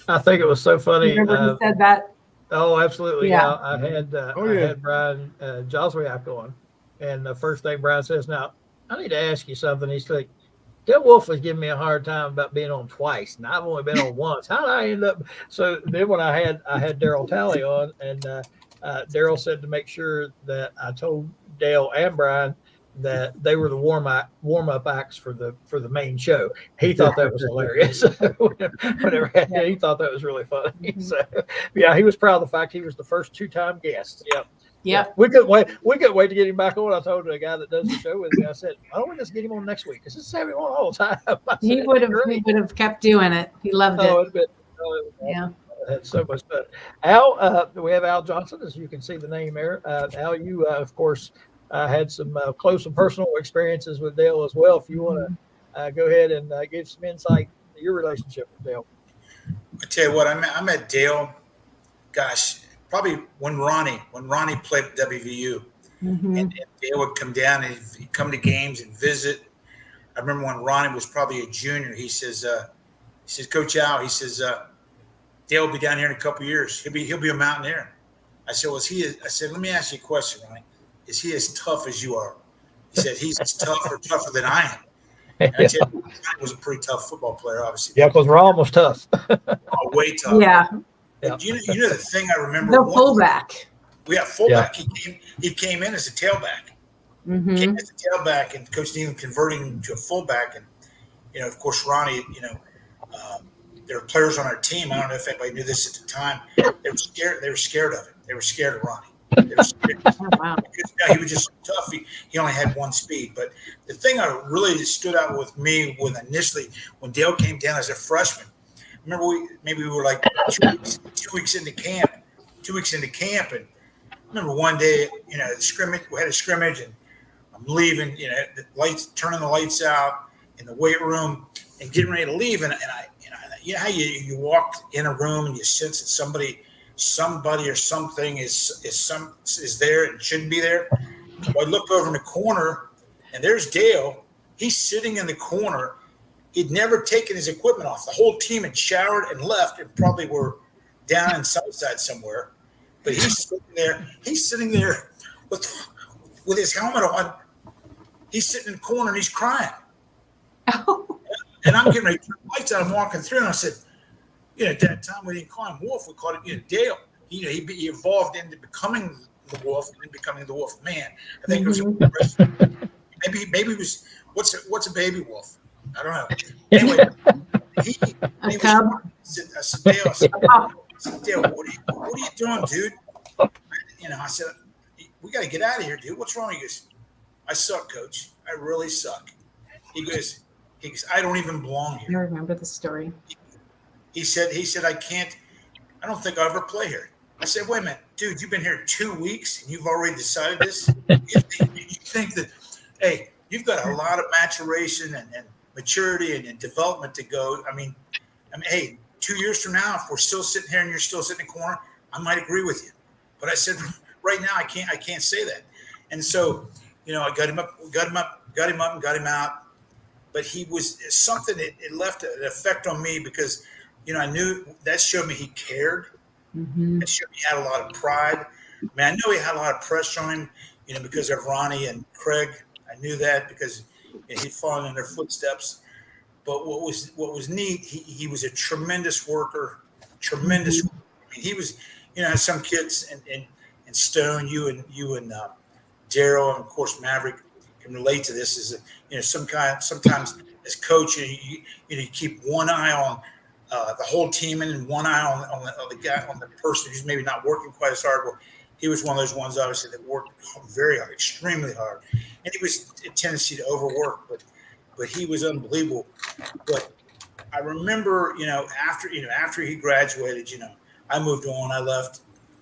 I think it was so funny. Remember he said that? Oh, absolutely. Yeah. I had Brian Joswiak on, and the first thing Brian says, now, I need to ask you something. He's like, Del Wolfley's giving me a hard time about being on twice, and I've only been on once. How did I end up? So then when I had Darryl Talley on, and Darryl said to make sure that I told Dale and Brian that they were the warm up acts for the main show. He thought that was hilarious. Whenever he thought that was really funny. So he was proud of the fact he was the first 2-time guest. Yep. Yep. We couldn't wait. We couldn't wait to get him back on. I told the guy that does the show with me. I said, "Why don't we just get him on next week? Because just have him on all the time." I He said, would have. "Great." He would have kept doing it. He loved Oh, it. it's been, Yeah. That's so much fun. Al, we have Al Johnson, as you can see the name there. Al, you of course had some close and personal experiences with Dale as well. If you want to go ahead and give some insight to your relationship with Dale. I tell you what, I met Dale, gosh, probably when Ronnie played at WVU, and Dale would come down and he'd come to games and visit. I remember when Ronnie was probably a junior. He says, Coach Al, he says, Dale will be down here in a couple of years. He'll be a Mountaineer. I said, I said, let me ask you a question, Ronnie. Is he as tough as you are? He said, he's as tough or tougher than I am. And I tell you, Ronnie was a pretty tough football player, obviously. Yeah, because Ron was tough. Way tough. Yeah. But you know the thing I remember. The fullback. We have fullback. Yeah. He came in as a tailback. Came as a tailback, and Coach Nealon converted him to a fullback. And of course, Ronnie. There were players on our team. I don't know if anybody knew this at the time. They were scared. They were scared of it. They were scared of Ronnie. They were scared. Oh, wow. Because, he was just so tough. He only had one speed. But the thing that really stood out with me initially when Dale came down as a freshman. Remember, we were like 2 weeks into camp. 2 weeks into camp, and I remember one day, the scrimmage. We had a scrimmage, and I'm leaving. The lights, turning the lights out in the weight room, and getting ready to leave. And how you walk in a room and you sense that somebody or something is there and shouldn't be there. Well, I look over in the corner, and there's Dale. He's sitting in the corner. He'd never taken his equipment off. The whole team had showered and left, and probably were down in Southside somewhere. But he's sitting there with his helmet on. He's sitting in the corner and he's crying. Oh. And I'm getting ready to turn the lights out. I'm walking through, and I said, at that time we didn't call him Wolf. We called him Dale. He evolved into becoming the Wolf and then becoming the Wolf man. I think it was maybe it was what's a baby wolf? I don't know. Anyway, he cub. I said, Dale, what are you doing, dude? I said, we got to get out of here, dude. What's wrong? He goes, I suck, Coach. I really suck. He goes, I don't even belong here. I remember the story. He said, I don't think I'll ever play here. I said, wait a minute, dude, you've been here 2 weeks and you've already decided this? You think that, hey, you've got a lot of maturation and maturity and development to go. I mean, hey, 2 years from now, if we're still sitting here and you're still sitting in the corner, I might agree with you. But I said, right now, I can't say that. And so, I got him up, and got him out. But he was something that it left an effect on me because, I knew that showed me he cared. That showed me he had a lot of pride. I mean, I know he had a lot of pressure on him, because of Ronnie and Craig. I knew that because he'd fallen in their footsteps. But what was neat, he was a tremendous worker, tremendous. I mean, he was, some kids and Stone, you and Darryl, and of course Maverick can relate to this. Is sometimes as coach, you keep one eye on the whole team and one eye on the guy, on the person who's maybe not working quite as hard. Well, he was one of those ones, obviously, that worked very hard, extremely hard, and he was a tendency to overwork, but he was unbelievable. But I remember, after he graduated, I moved on, I left,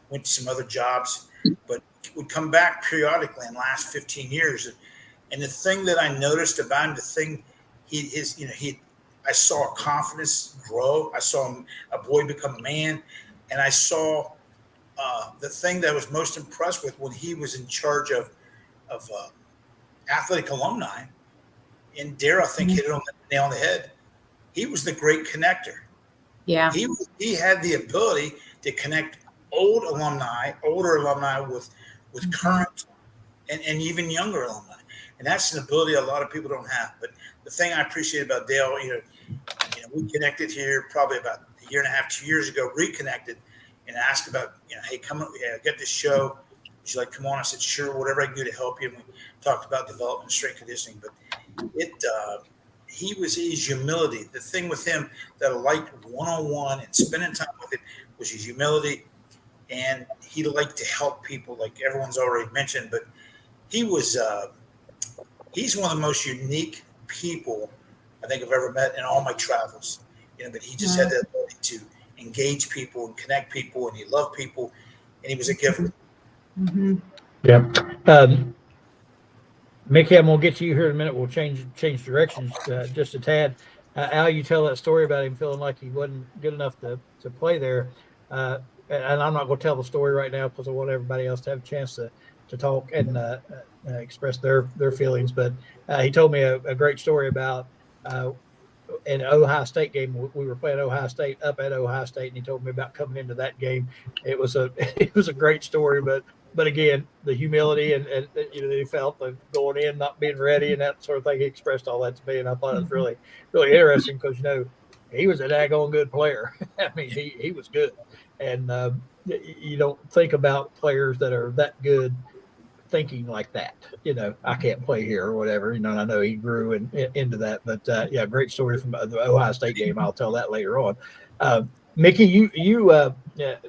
went to some other jobs, but would come back periodically in the last 15 years. And the thing that I noticed about him, I saw confidence grow. I saw a boy become a man. And I saw the thing that I was most impressed with when he was in charge of athletic alumni. And Darryl, I think, hit it on the nail on the head. He was the great connector. Yeah. He had the ability to connect older alumni with current and even younger alumni. And that's an ability a lot of people don't have. But the thing I appreciate about Dale, we connected here probably about a year and a half, 2 years ago, reconnected and asked about, hey, come on, I got this show. She's like, come on. I said, sure, whatever I can do to help you. And we talked about development and strength conditioning. But his humility. The thing with him that I liked one-on-one and spending time with him was his humility. and he liked to help people, like everyone's already mentioned. But he was he's one of the most unique people I think I've ever met in all my travels. But he just had the ability to engage people and connect people, and he loved people, and he was a giver. Mm-hmm. Yeah. Mickey, I'm gonna get to you here in a minute. We'll change directions just a tad. Al, you tell that story about him feeling like he wasn't good enough to play there, and I'm not going to tell the story right now because I want everybody else to have a chance to talk and express their feelings. But he told me a great story about an Ohio State game. We were playing Ohio State up at Ohio State, and he told me about coming into that game. It was a great story, but again, the humility and that he felt the going in, not being ready, and that sort of thing. He expressed all that to me, and I thought it was really, really interesting because he was a daggone good player. I mean, he was good, and you don't think about players that are that good thinking like that. I can't play here or whatever. And I know he grew into that, but yeah, great story from the Ohio State game. I'll tell that later on. Mickey, you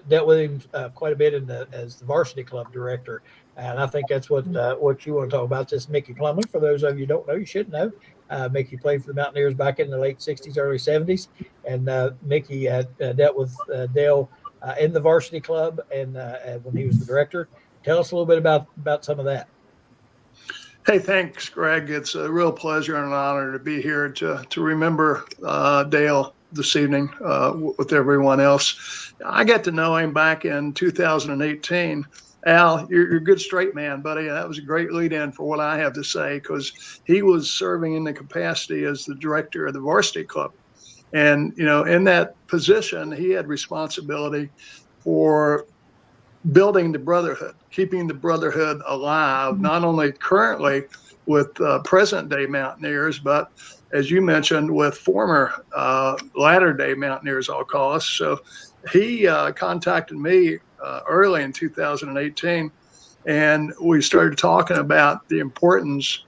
dealt with him quite a bit as the varsity club director, and I think that's what you want to talk about. This Mickey Plumley. For those of you who don't know, you should know. Mickey played for the Mountaineers back in the late '60s, early '70s, and Mickey dealt with Dale in the varsity club, and when he was the director. Tell us a little bit about some of that. Hey, thanks, Greg. It's a real pleasure and an honor to be here to remember Dale this evening with everyone else. I got to know him back in 2018. Al, you're a good straight man, buddy. That was a great lead-in for what I have to say because he was serving in the capacity as the director of the varsity club. And, in that position, he had responsibility for building the brotherhood, keeping the brotherhood alive, not only currently with present-day Mountaineers, but as you mentioned, with former latter-day Mountaineers, I'll call us. So he contacted me early in 2018, and we started talking about the importance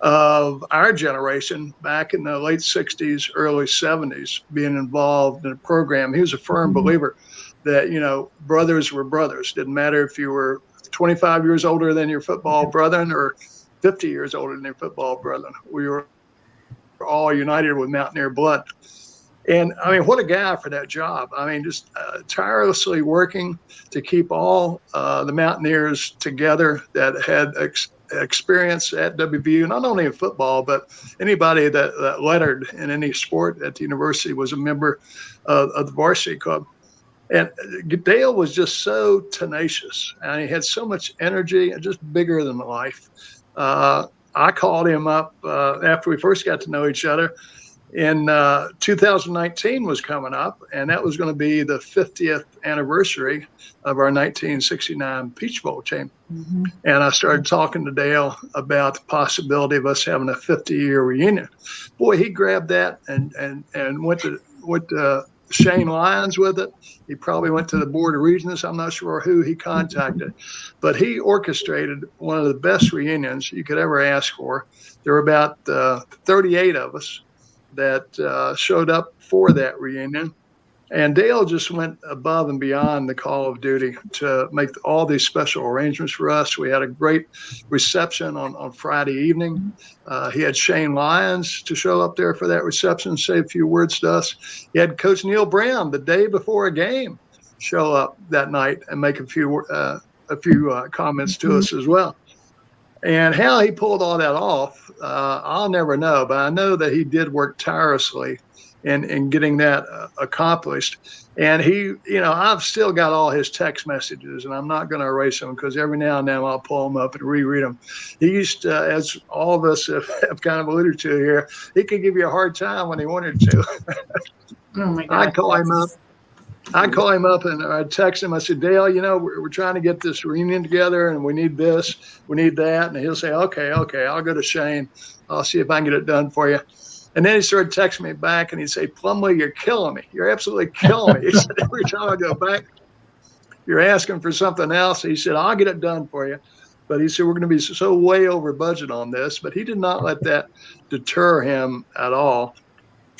of our generation back in the late 60s, early 70s, being involved in a program. He was a firm believer that, brothers were brothers. Didn't matter if you were 25 years older than your football brethren or 50 years older than your football brethren. We were all united with Mountaineer blood. And, I mean, what a guy for that job. I mean, just tirelessly working to keep all the Mountaineers together that had experience at WVU, not only in football, but anybody that lettered in any sport at the university was a member of the varsity club. And Dale was just so tenacious, and he had so much energy and just bigger than life. I called him up after we first got to know each other. In 2019 was coming up, and that was going to be the 50th anniversary of our 1969 Peach Bowl team. Mm-hmm. And I started talking to Dale about the possibility of us having a 50-year reunion. Boy, he grabbed that and went to Shane Lyons with it. He probably went to the Board of Regents. I'm not sure who he contacted, but he orchestrated one of the best reunions you could ever ask for. There were about 38 of us that showed up for that reunion. And Dale just went above and beyond the call of duty to make all these special arrangements for us. We had a great reception on Friday evening. He had Shane Lyons to show up there for that reception, say a few words to us. He had Coach Neil Brown the day before a game show up that night and make a few comments to us as well. And how he pulled all that off, I'll never know, but I know that he did work tirelessly in getting that accomplished. And he, I've still got all his text messages, and I'm not going to erase them because every now and then I'll pull them up and reread them. He used to, as all of us have kind of alluded to here, he could give you a hard time when he wanted to. Oh my God. I'd call him up and I'd text him. I said, Dale, we're trying to get this reunion together, and we need this, we need that. And he'll say, okay, I'll go to Shane. I'll see if I can get it done for you. And then he started texting me back, and he'd say, Plumley, you're killing me. You're absolutely killing me. He said, every time I go back, you're asking for something else. He said, I'll get it done for you. But he said, we're going to be so way over budget on this. But he did not let that deter him at all.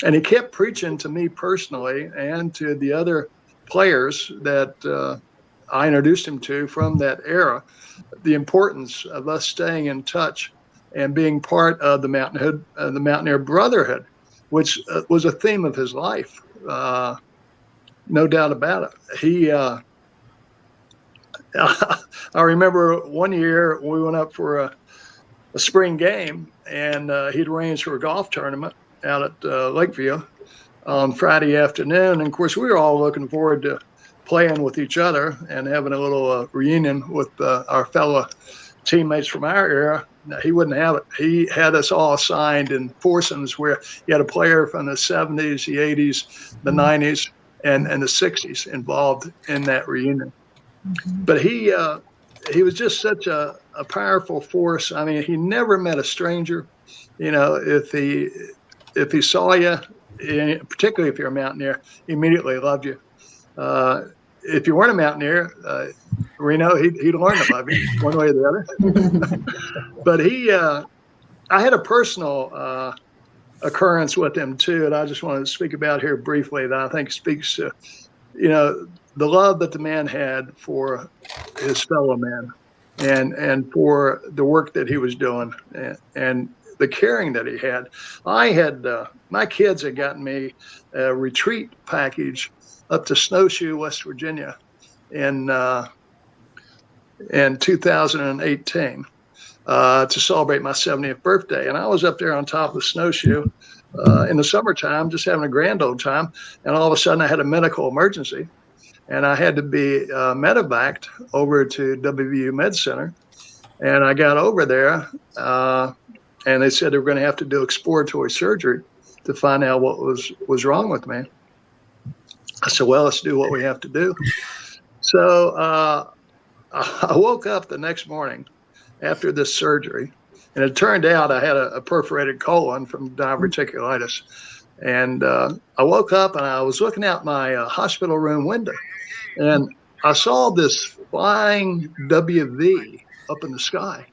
And he kept preaching to me personally and to the other players that I introduced him to from that era, the importance of us staying in touch and being part of the Mountaineer Brotherhood, which was a theme of his life. No doubt about it. He, I remember one year we went up for a spring game, and he'd arranged for a golf tournament out at Lakeview on Friday afternoon. And of course, we were all looking forward to playing with each other and having a little reunion with our fellow teammates from our era. No, he wouldn't have it. He had us all assigned in foursomes where he had a player from the 70s, the 80s, the 90s, and the 60s involved in that reunion. But he was just such a powerful force. I mean, he never met a stranger. You know, if he saw you, particularly if you're a Mountaineer, he immediately loved you. If you weren't a Mountaineer, Reno, he'd learn to love you one way or the other. But I had a personal occurrence with him too, and I just want to speak about here briefly that I think speaks to, you know, the love that the man had for his fellow man and for the work that he was doing and the caring that he had. My kids had gotten me a retreat package up to Snowshoe, West Virginia in 2018 to celebrate my 70th birthday. And I was up there on top of the Snowshoe in the summertime, just having a grand old time. And all of a sudden I had a medical emergency and I had to be medevaced over to WVU Med Center. And I got over there and they said they were going to have to do exploratory surgery to find out what was wrong with me. I said, well, let's do what we have to do. So I woke up the next morning after this surgery, and it turned out I had a perforated colon from diverticulitis. And I woke up and I was looking out my hospital room window, and I saw this flying WV up in the sky.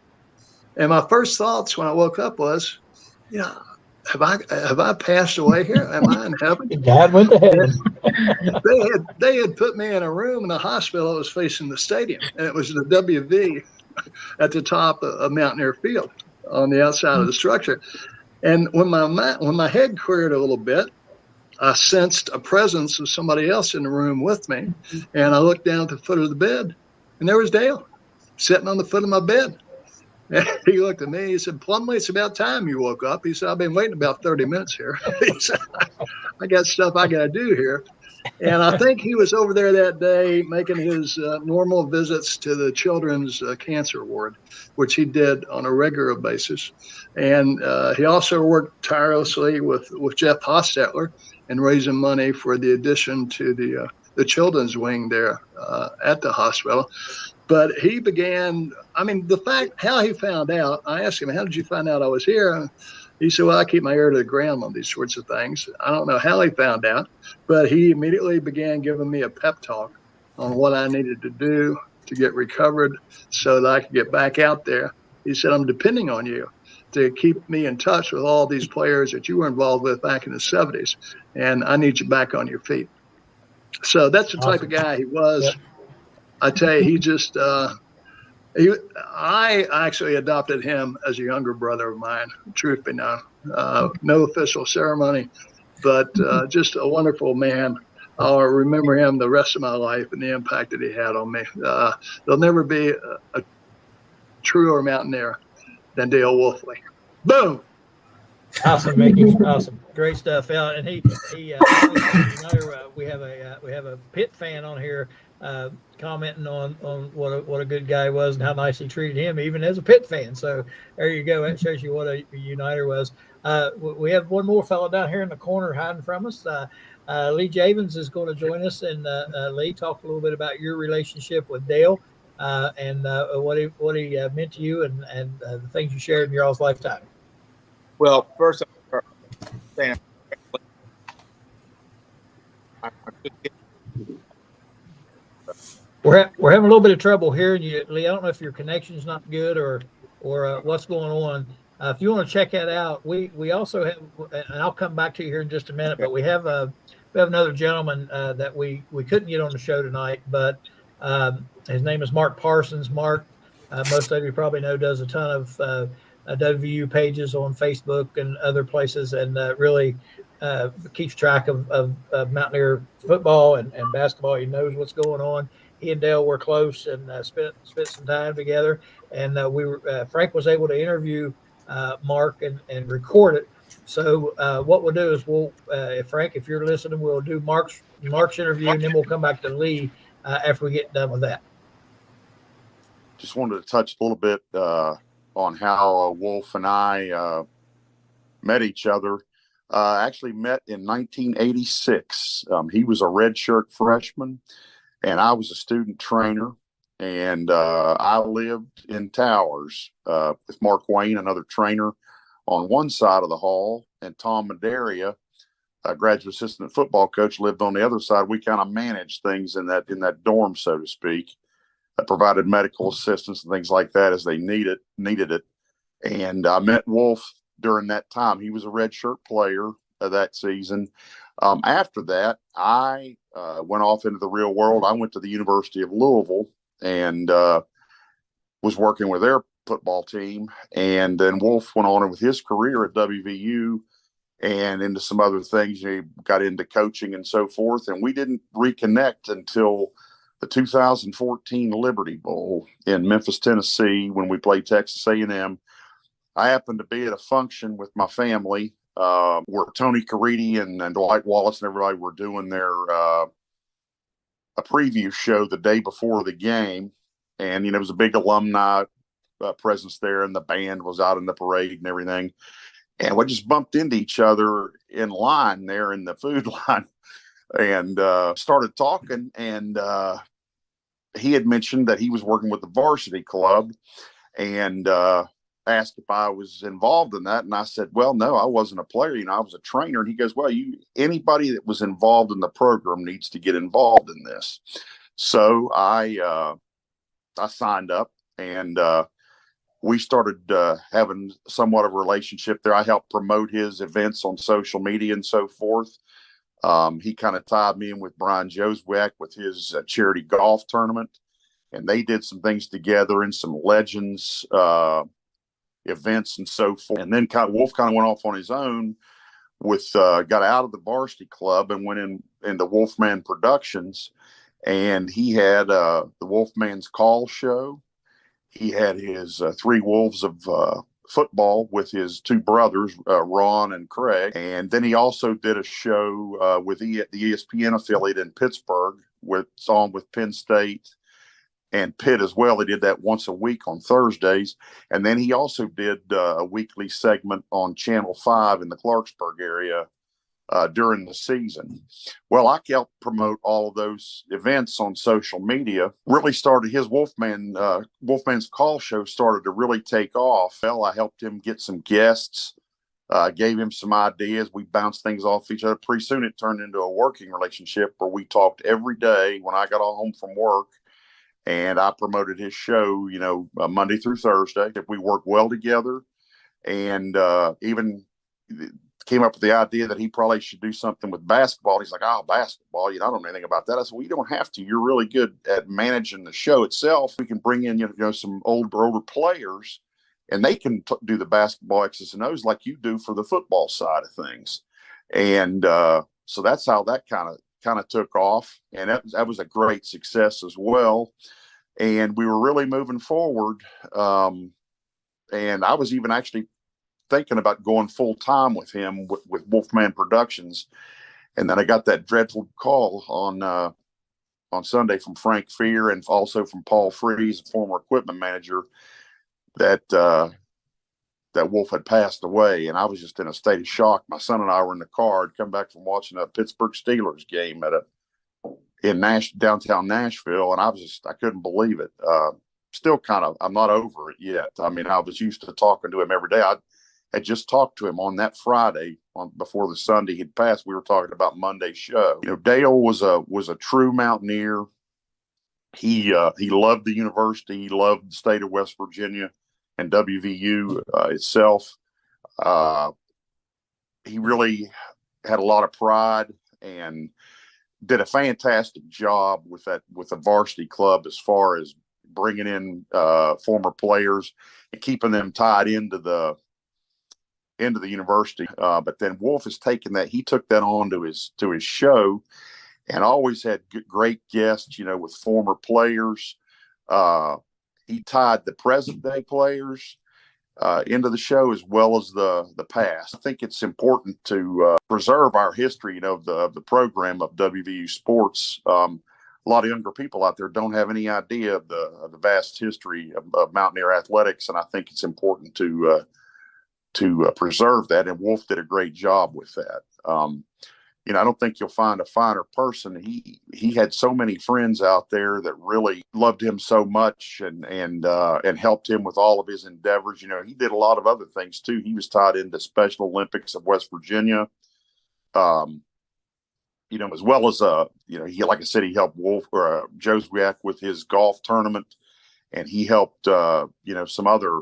And my first thoughts when I woke up was, you know, have I passed away here? Am I in heaven? God went to heaven. They had put me in a room in the hospital that was facing the stadium, and it was the WV at the top of Mountaineer Field on the outside of the structure. And when my head cleared a little bit, I sensed a presence of somebody else in the room with me, and I looked down at the foot of the bed, and there was Dale sitting on the foot of my bed. And he looked at me. He said, "Plumley, it's about time you woke up." He said, "I've been waiting about 30 minutes here." He said, "I got stuff I got to do here." And I think he was over there that day making his normal visits to the children's cancer ward, which he did on a regular basis. And he also worked tirelessly with Jeff Hostetler and raising money for the addition to the children's wing there at the hospital. But he began, I mean, how he found out, I asked him, "How did you find out I was here?" And he said, "Well, I keep my ear to the ground on these sorts of things." I don't know how he found out, but he immediately began giving me a pep talk on what I needed to do to get recovered so that I could get back out there. He said, "I'm depending on you to keep me in touch with all these players that you were involved with back in the 70s, and I need you back on your feet." So that's the type of guy he was. Yep. I tell you, he just, I actually adopted him as a younger brother of mine, truth be known. No official ceremony, but just a wonderful man. I'll remember him the rest of my life and the impact that he had on me. There'll never be a truer Mountaineer than Dale Wolfley. Boom. Awesome, Mickey. Awesome, great stuff. And he we have a Pitt fan on here commenting on what a good guy was and how nice he treated him, even as a Pitt fan. So there you go. That shows you what a uniter was. We have one more fellow down here in the corner hiding from us. Lee Javins is going to join us, and Lee, talk a little bit about your relationship with Dale and what he meant to you and the things you shared in your all's lifetime. Well, first, saying we're having a little bit of trouble hearing you, Lee. I don't know if your connection's not good or what's going on. If you want to check that out, we also have, and I'll come back to you here in just a minute, but we have another gentleman that we couldn't get on the show tonight, but His name is Mark Parsons. Mark, most of you probably know, does a ton of WVU pages on Facebook and other places, and really keeps track of Mountaineer football and basketball. He knows what's going on. He and Dale were close and spent some time together. And Frank was able to interview Mark and record it. So what we'll do is if Frank, if you're listening, we'll do Mark's interview, and then we'll come back to Lee after we get done with that. Just wanted to touch a little bit on how Wolf and I met each other. Actually met in 1986. He was a redshirt freshman, and I was a student trainer. And I lived in Towers with Mark Wayne, another trainer, on one side of the hall, and Tom Madaria, a graduate assistant football coach, lived on the other side. We kind of managed things in that dorm, so to speak. Provided medical assistance and things like that as they needed it. And I met Wolf during that time. He was a redshirt player that season. After that, I went off into the real world. I went to the University of Louisville and was working with their football team. And then Wolf went on with his career at WVU and into some other things. He got into coaching and so forth. And we didn't reconnect until the 2014 Liberty Bowl in Memphis, Tennessee, when we played Texas A&M. I happened to be at a function with my family where Tony Caridi and Dwight Wallace and everybody were doing their a preview show the day before the game. And, it was a big alumni presence there, and the band was out in the parade and everything. And we just bumped into each other in line there in the food line and started talking. And he had mentioned that he was working with the varsity club and asked if I was involved in that. And I said, well, no, I wasn't a player. I was a trainer. And he goes, well, anybody that was involved in the program needs to get involved in this. So I signed up, and we started having somewhat of a relationship there. I helped promote his events on social media and so forth. He kind of tied me in with Brian Joswiak with his charity golf tournament, and they did some things together in some Legends events and so forth. And then Wolf kind of went off on his own with got out of the varsity club and went into Wolfman Productions, and he had the Wolfman's Call show. He had his Three Wolves of football with his two brothers, Ron and Craig. And then he also did a show with the ESPN affiliate in Pittsburgh with Penn State and Pitt as well. He did that once a week on Thursdays. And then he also did a weekly segment on Channel 5 in the Clarksburg area during the season. Well, I helped promote all of those events on social media. Really started his Wolfman's Call show started to really take off. Well, I helped him get some guests, gave him some ideas. We bounced things off each other. Pretty soon it turned into a working relationship where we talked every day when I got home from work, and I promoted his show, Monday through Thursday. We worked well together, and even came up with the idea that he probably should do something with basketball. He's like, basketball, I don't know anything about that. I said, well, you don't have to. You're really good at managing the show itself. We can bring in, some older players, and they can do the basketball X's and O's like you do for the football side of things. And so that's how that kind of took off. And that was a great success as well. And we were really moving forward. And I was even actually thinking about going full time with him with Wolfman Productions. And then I got that dreadful call on Sunday from Frank Fear and also from Paul Freeze, a former equipment manager, that Wolf had passed away. And I was just in a state of shock. My son and I were in the car, come back from watching a Pittsburgh Steelers game in downtown Nashville. And I couldn't believe it. Still I'm not over it yet. I mean, I was used to talking to him every day. I had just talked to him on that Friday before the Sunday he'd passed. We were talking about Monday's show. Dale was a true Mountaineer. He loved the university. He loved the state of West Virginia and WVU itself. He really had a lot of pride, and did a fantastic job with the varsity club as far as bringing in former players and keeping them tied into the university. But then Wolf has taken that. He took that on to his show, and always had great guests, with former players. He tied the present day players into the show as well as the past. I think it's important to preserve our history, of the program of WVU sports. A lot of younger people out there don't have any idea of the vast history of Mountaineer athletics, and I think it's important to preserve that. And Wolf did a great job with that. I don't think you'll find a finer person. He had so many friends out there that really loved him so much and helped him with all of his endeavors. He did a lot of other things too. He was tied into Special Olympics of West Virginia. As well as he, like I said, he helped Wolf or Joe Zwiak with his golf tournament, and he helped some other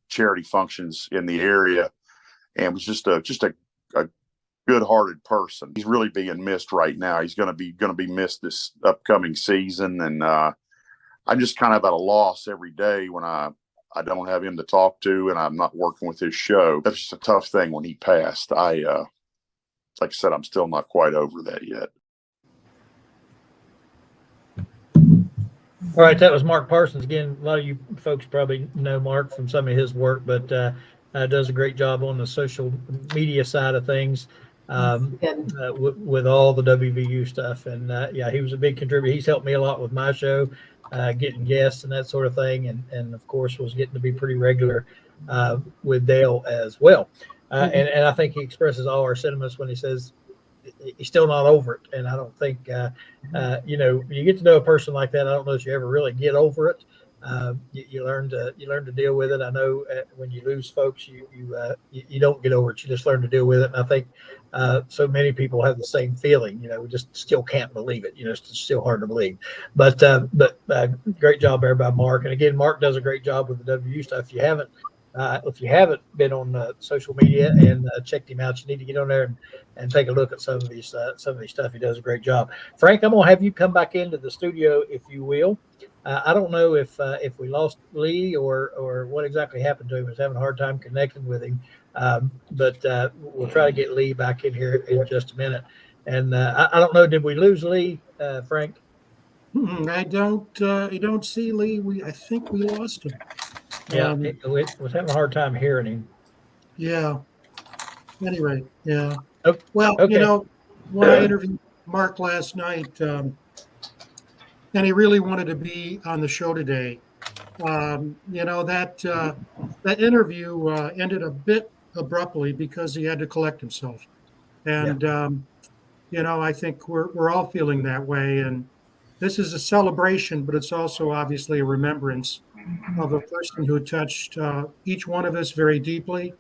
charity functions in the area, and was just a good-hearted person. He's really being missed right now. He's going to be missed this upcoming season, and I'm just kind of at a loss every day when I don't have him to talk to, and I'm not working with his show. That's just a tough thing when he passed. Like I said, I'm still not quite over that yet. All right, that was Mark Parsons. Again, a lot of you folks probably know Mark from some of his work, but does a great job on the social media side of things with all the WVU stuff. And he was a big contributor. He's helped me a lot with my show, getting guests and that sort of thing. And of course, was getting to be pretty regular with Dale as well. And I think he expresses all our sentiments when he says he's still not over it. And I don't think, you get to know a person like that. I don't know if you ever really get over it. You learn to deal with it. I know when you lose folks, you don't get over it. You just learn to deal with it. And I think so many people have the same feeling. We just still can't believe it. It's still hard to believe. But great job there by Mark. And again, Mark does a great job with the WU stuff. If you haven't been on social media and checked him out, you need to get on there and take a look at some of these stuff. He does a great job. Frank, I'm gonna have you come back into the studio if you will. I don't know if we lost Lee or what exactly happened to him. He's having a hard time connecting with him, but we'll try to get Lee back in here in just a minute. And I don't know, did we lose Lee, Frank? I don't see Lee. I think we lost him. Yeah, it was having a hard time hearing him. Yeah. Anyway, yeah. Oh, well, okay. When I interviewed Mark last night, and he really wanted to be on the show today, that interview ended a bit abruptly because he had to collect himself. And, I think we're all feeling that way. And this is a celebration, but it's also obviously a remembrance of a person who touched each one of us very deeply.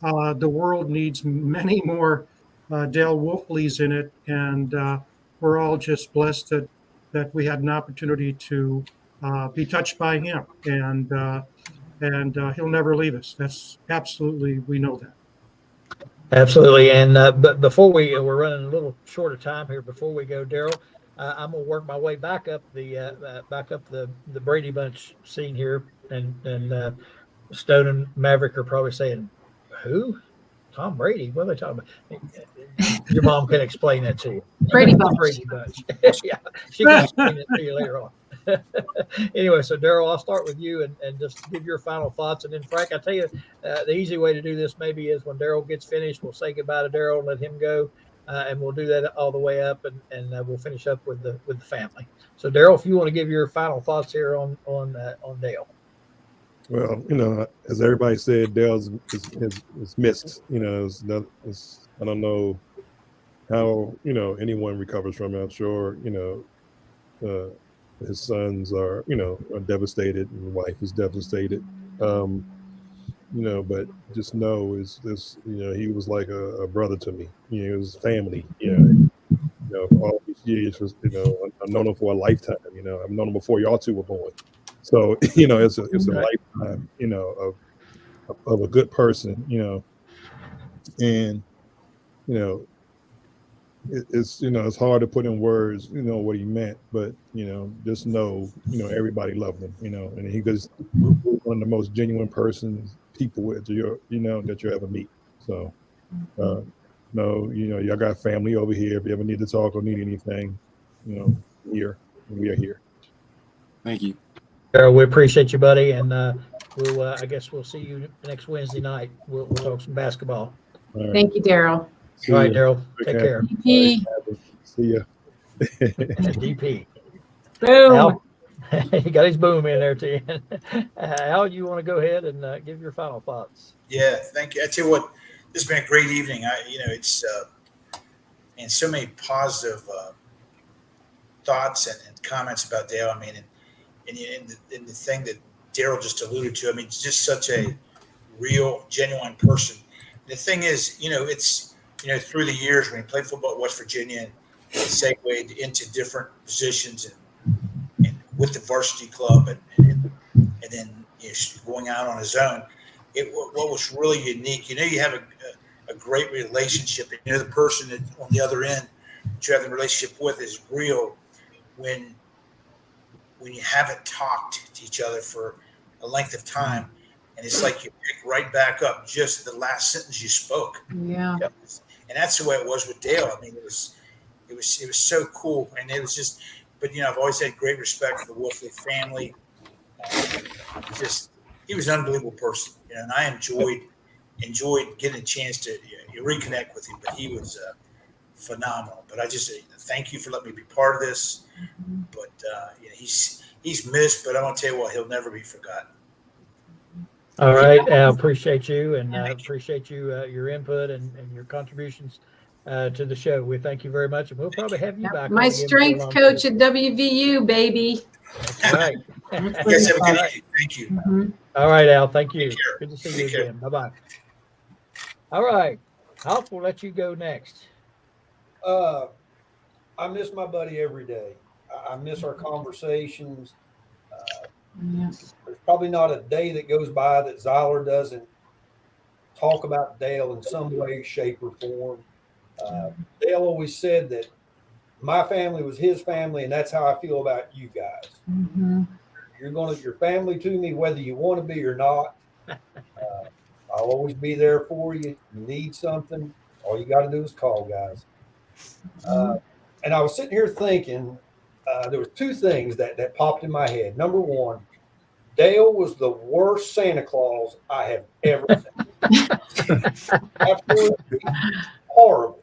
The world needs many more Dale Wolfleys in it, and we're all just blessed that we had an opportunity to be touched by him, and he'll never leave us. That's absolutely, we know that. Absolutely. And but before we're running a little short of time here. Before we go, Darryl, I'm gonna work my way back up the Brady Bunch scene here, and Stone and Maverick are probably saying, "Who? Tom Brady? What are they talking about?" Your mom can explain that to you. Brady Bunch. Brady Bunch. Yeah, she can explain it to you later on. Anyway, so Darryl, I'll start with you and just give your final thoughts, and then Frank, I tell you, the easy way to do this maybe is when Darryl gets finished, we'll say goodbye to Darryl and let him go. And we'll do that all the way up, and we'll finish up with the family. So, Darryl, if you want to give your final thoughts here on Dale. Well, as everybody said, Dale is missed. I don't know how anyone recovers from it. I'm sure his sons are devastated, and the wife is devastated. But just know he was like a brother to me. It was family. All these years was, I've known him for a lifetime. I've known him before y'all two were born. So it's a lifetime. Of a good person. And it's it's hard to put in words, what he meant, but just know, everybody loved him, and he was one of the most genuine people that you ever meet. So, no, y'all got family over here. If you ever need to talk or need anything, we are here. Thank you. Darryl, we appreciate you, buddy, and I guess we'll see you next Wednesday night. We'll talk some basketball. All right. Thank you, Darryl. All right, Darryl. Take care. DP. See ya. DP. Boom. Al, he got his boom in there too. Al, you want to go ahead and give your final thoughts? Yeah, thank you. I tell you what, this has been a great evening. It's and so many positive thoughts and comments about Dale. I mean, and the thing that Darryl just alluded to. I mean, it's just such a real, genuine person. The thing is, it's through the years when he played football at West Virginia and segued into different positions and with the varsity club and then going out on his own. What was really unique, you have a great relationship, and the person that on the other end that you have the relationship with is real when you haven't talked to each other for a length of time, and it's like you pick right back up just the last sentence you spoke. Yeah. And that's the way it was with Dale. I mean, it was so cool, and it was just. But I've always had great respect for the Wolfley family. He was an unbelievable person, and I enjoyed getting a chance to reconnect with him. But he was phenomenal. But I just thank you for letting me be part of this. But he's missed, but I want to tell you what, he'll never be forgotten. All right, I appreciate you, and I appreciate your input and your contributions to the show. We thank you very much, and we'll probably have you back. My strength coach at WVU, baby. That's right. Yes, have a good evening. Thank you. Mm-hmm. All right, Al. Thank you. Take care. Good to see you Take care. again. Bye-bye. All right. Alf, we'll let you go next. I miss my buddy every day. I miss our conversations. There's probably not a day that goes by that Zyler doesn't talk about Dale in some way, shape, or form. Dale always said that my family was his family, and that's how I feel about you guys. Mm-hmm. You're family to me, whether you want to be or not. I'll always be there for you. You need something, all you got to do is call, guys. And I was sitting here thinking, there was two things that popped in my head. Number one, Dale was the worst Santa Claus I have ever seen. Absolutely horrible.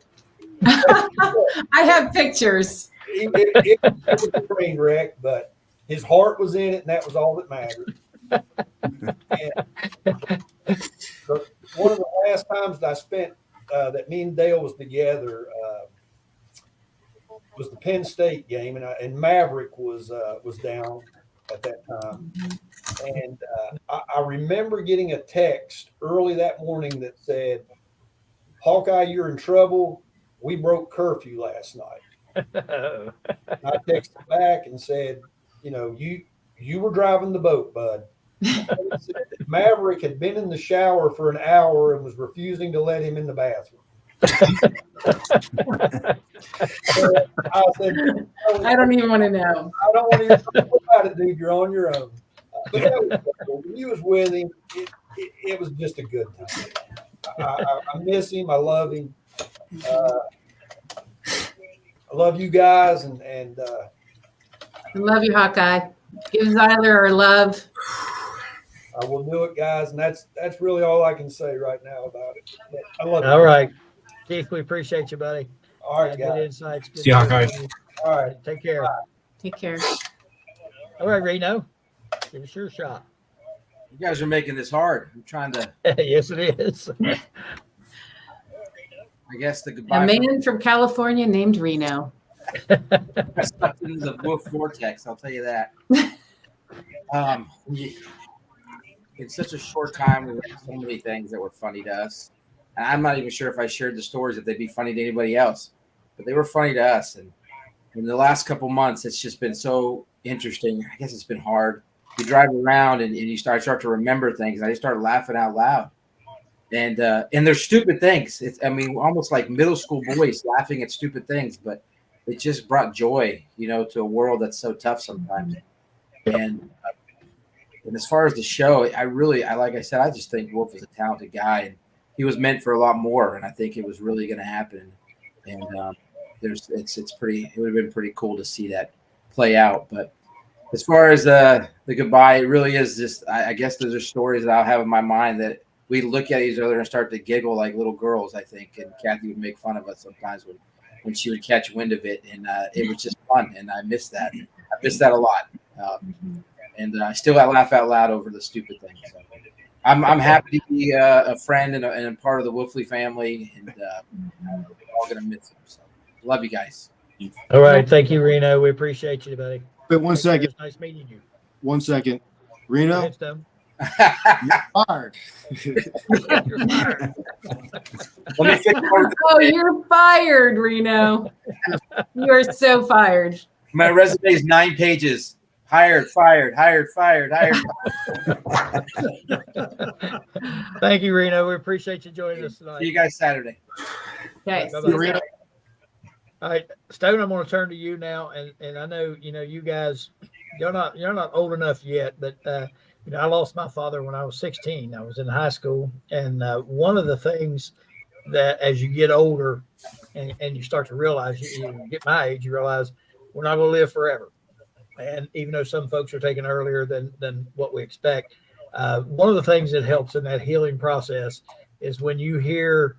I have pictures. It was a train wreck, but his heart was in it, and that was all that mattered. And one of the last times that I spent that me and Dale was together was the Penn State game, and Maverick was down at that time. And I remember getting a text early that morning that said, "Hawkeye, you're in trouble. We broke curfew last night." And I texted back and said, you were driving the boat, bud. Maverick had been in the shower for an hour and was refusing to let him in the bathroom. So I said, I don't even want to know. I don't want to hear about it, dude. You're on your own. But that was cool. When he was with him, it was just a good time. I miss him. I love him. I love you guys, and I love you, Hawkeye. Give Zyler our love. I will do it, guys, and that's really all I can say right now about it. I love you. All right. Keith, we appreciate you, buddy. All right, Good guys. insights. Good See ya, guys. All right. Take care. Bye. Take care. All right, Reno. Give us your shot. You guys are making this hard. I'm trying to. Yes, it is. I guess the A goodbye. man from California named Reno. Stuck into the wolf vortex. I'll tell you that. In such a short time, we learned so many things that were funny to us. And I'm not even sure if I shared the stories if they'd be funny to anybody else, but they were funny to us. And in the last couple months, it's just been so interesting. I guess it's been hard. You drive around and you start to remember things. And I just started laughing out loud. and they're stupid things. It's, I mean, almost like middle school boys laughing at stupid things, but it just brought joy, to a world that's so tough sometimes. And as far as the show, like I said, I just think Wolf is a talented guy, and he was meant for a lot more. And I think it was really going to happen. And it would have been pretty cool to see that play out. But as far as the goodbye, it really is just, I guess those are stories that I'll have in my mind that we look at each other and start to giggle like little girls, I think. And Kathy would make fun of us sometimes when she would catch wind of it. And it was just fun. And I miss that. I miss that a lot. And I still laugh out loud over the stupid things. So I'm happy to be a friend and a part of the Wolfley family. And we're all going to miss him. So love you guys. All right. Thank you, Reno. We appreciate you, buddy. Wait 1 second. It's nice meeting you. 1 second. Reno, Thanks, Tom. you're fired. You're fired. Oh, you're fired, Reno. You are so fired. My resume is 9 pages. Hired, fired, hired, fired, hired. Thank you, Reno. We appreciate you joining us tonight. See you guys Saturday. Okay. Bye-bye. All right, Stone, I'm going to turn to you now, and I know you guys, you're not old enough yet, but I lost my father when I was 16. I was in high school, and one of the things that as you get older and you start to realize, you get my age, you realize we're not going to live forever. And even though some folks are taking earlier than what we expect, one of the things that helps in that healing process is when you hear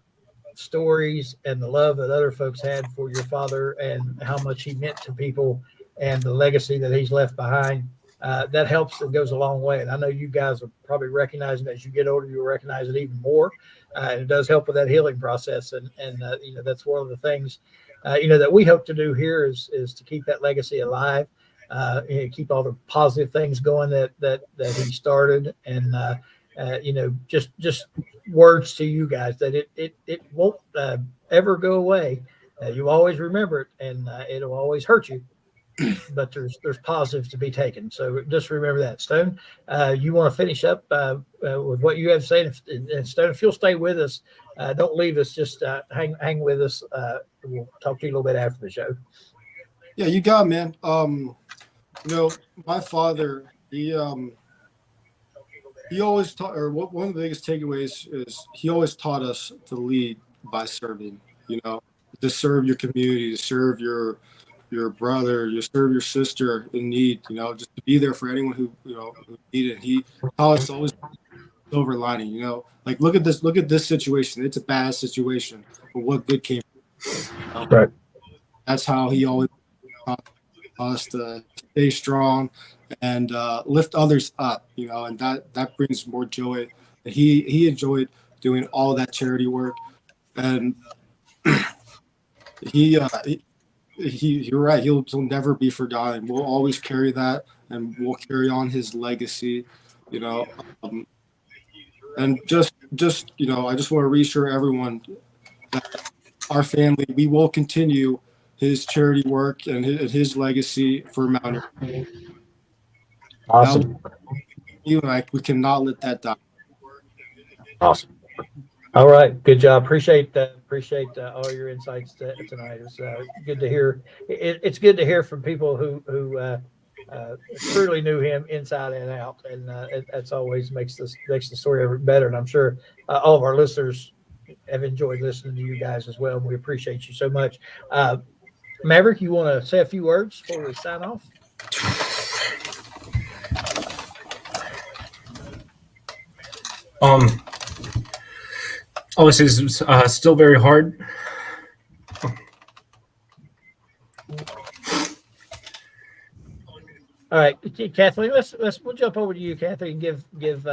stories and the love that other folks had for your father and how much he meant to people and the legacy that he's left behind, that helps and goes a long way. And I know you guys are probably recognizing as you get older, you'll recognize it even more. And it does help with that healing process. And that's one of the things, that we hope to do here is to keep that legacy alive, keep all the positive things going that he started. And, just words to you guys that it won't ever go away. You always remember it, and it'll always hurt you, but there's positives to be taken. So just remember that. Stone, you want to finish up with what you have to say? And Stone, if you'll stay with us, don't leave us. Just hang with us. We'll talk to you a little bit after the show. Yeah, you got it, man. My father, he always taught, or one of the biggest takeaways is he always taught us to lead by serving, to serve your community, to serve your brother, to serve your sister in need, just to be there for anyone who needed. He taught us always silver lining, like look at this situation. It's a bad situation, but what good came from it? Right. That's how he always taught us to stay strong and lift others up, and that brings more joy. And he enjoyed doing all that charity work, and you're right. He'll never be forgotten. We'll always carry that, and we'll carry on his legacy, and just I just want to reassure everyone that our family, we will continue his charity work and his legacy for Mountaineer. Awesome. We cannot let that die. Awesome. All right. Good job. Appreciate all your insights tonight. It's good to hear. It's good to hear from people who truly knew him inside and out, and that's always makes the story ever better. And I'm sure all of our listeners have enjoyed listening to you guys as well. We appreciate you so much. Maverick, you want to say a few words before we sign off? Obviously, it's still very hard. All right, Kathleen, we'll jump over to you, Kathleen, and give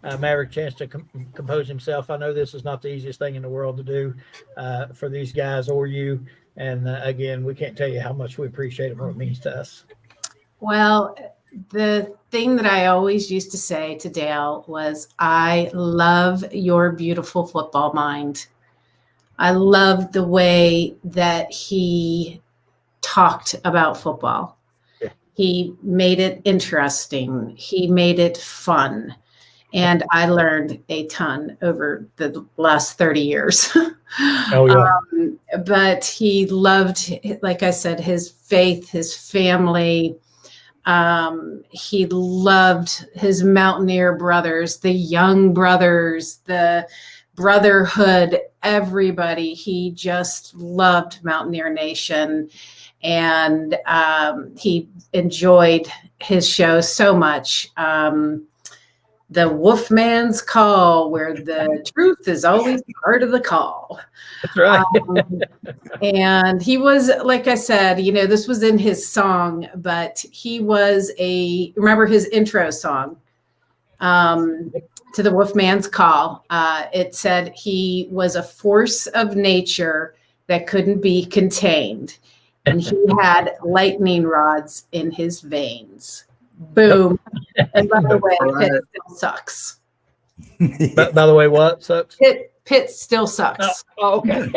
Maverick a chance to compose himself. I know this is not the easiest thing in the world to do for these guys or you. And again, we can't tell you how much we appreciate it, what it means to us. Well, the thing that I always used to say to Dale was, I love your beautiful football mind. I love the way that he talked about football. Yeah. He made it interesting. He made it fun. And I learned a ton over the last 30 years. Oh, yeah. But he loved, like I said, his faith, his family. He loved his Mountaineer brothers, the young brothers, the brotherhood, everybody. He just loved Mountaineer Nation. And he enjoyed his show so much. The Wolfman's Call, where the truth is always part of the call. That's right. And he was, like I said, this was in his song, but he was remember his intro song to the Wolfman's Call? It said he was a force of nature that couldn't be contained. And he had lightning rods in his veins. Boom. And by the way, Pitt still sucks. By the way, what sucks? Pitt still sucks. Oh, okay.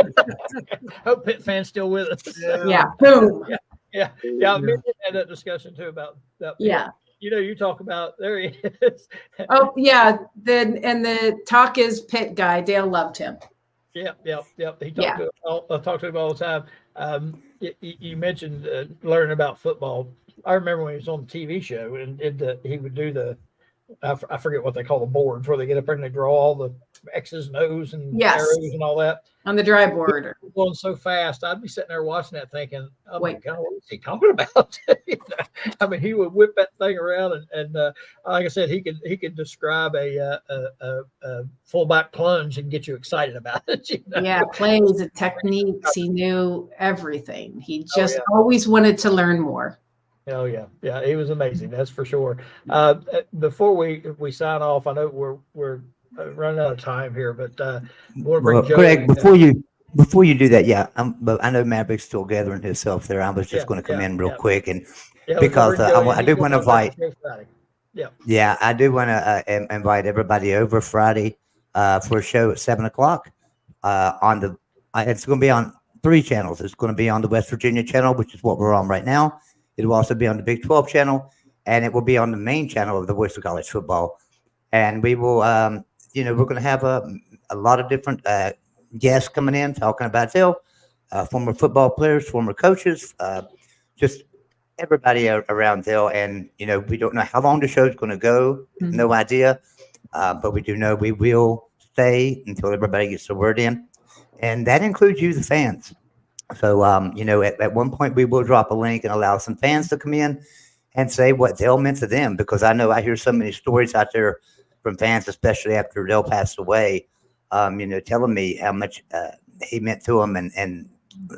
Hope Pitt fans still with us. Yeah. Boom. Yeah. We had that discussion too about that. Yeah. You talk about, there he is. Oh yeah. The talk is Pitt guy. Dale loved him. Yep. He talked I talk to him all the time. You mentioned learning about football. I remember when he was on the TV show and he would do I forget what they call the boards where they get up there and they draw all the X's and O's and arrows and all that. On the dry board. Going so fast, I'd be sitting there watching that thinking, oh my God, what is he talking about? I mean, he would whip that thing around and like I said, he could describe a fullback plunge and get you excited about it. Yeah, plays and techniques. He knew everything. He just always wanted to learn more. Oh yeah, he was amazing. That's for sure. Before we sign off, I know we're running out of time here, but we'll bring Joe. Greg, before you do that, but I know Maverick's still gathering himself there. I was just going to come in real quick and because I do want to invite. Yeah, I do want to invite everybody over Friday for a show at 7:00 on the. It's going to be on 3 channels. It's going to be on the West Virginia channel, which is what we're on right now. It will also be on the Big 12 channel, and it will be on the main channel of the Voice of College Football. And we will, we're going to have a lot of different guests coming in talking about Phil, former football players, former coaches, just everybody around Phil. And, we don't know how long the show is going to go. Mm-hmm. No idea. But we do know we will stay until everybody gets the word in. And that includes you, the fans. So, at one point we will drop a link and allow some fans to come in and say what Dale meant to them, because I know I hear so many stories out there from fans, especially after Dale passed away, telling me how much he meant to them. And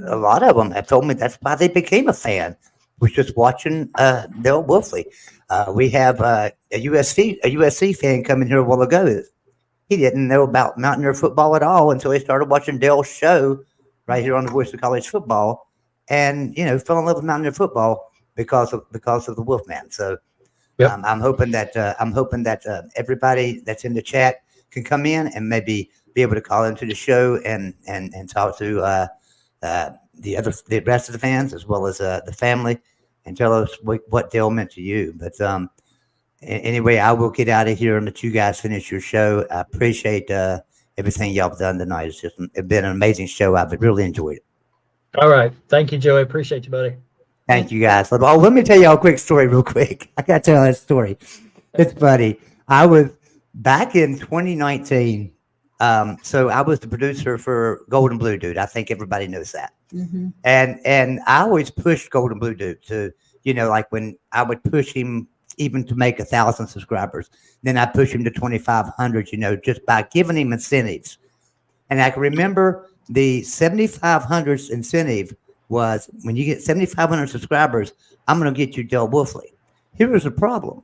a lot of them have told me that's why they became a fan, was just watching Dale Wolfley. We have a USC fan coming here a while ago. He didn't know about Mountaineer football at all until he started watching Dale's show right here on the Voice of College Football, and fell in love with Mountaineer football because of the Wolfman. So I'm hoping that everybody that's in the chat can come in and maybe be able to call into the show and talk to the rest of the fans as well as the family and tell us what Dale meant to you. But anyway, I will get out of here and let you guys finish your show. I appreciate everything y'all have done tonight. It's been an amazing show. I've really enjoyed it. All right. Thank you, Joey. Appreciate you, buddy. Thank you, guys. Let me tell y'all a quick story real quick. I got to tell that story. It's funny. I was back in 2019. So I was the producer for Golden Blue Dude. I think everybody knows that. Mm-hmm. And I always pushed Golden Blue Dude to, like when I would push him even to make 1,000 subscribers. Then I push him to 2,500, just by giving him incentives. And I can remember the 7,500 incentive was when you get 7,500 subscribers, I'm going to get you Dale Wolfley. Here was the problem.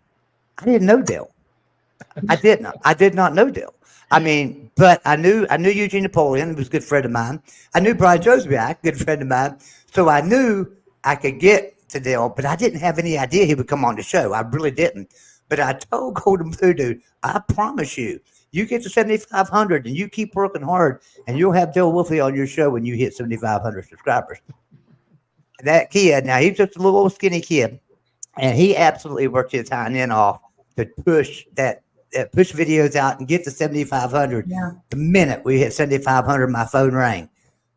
I didn't know Dale. I did not know Dale. I mean, but I knew Eugene Napoleon, who was a good friend of mine. I knew Brian Josbiak, good friend of mine. So I knew I could get to Dale, but I didn't have any idea he would come on the show. I really didn't. But I told Golden Blue Dude, I promise you, you get to 7,500 and you keep working hard, and you'll have Dale Wolfley on your show when you hit 7,500 subscribers. That kid, now he's just a little skinny kid, and he absolutely worked his hind end off to push that push videos out and get to 7,500. Yeah. The minute we hit 7,500, my phone rang.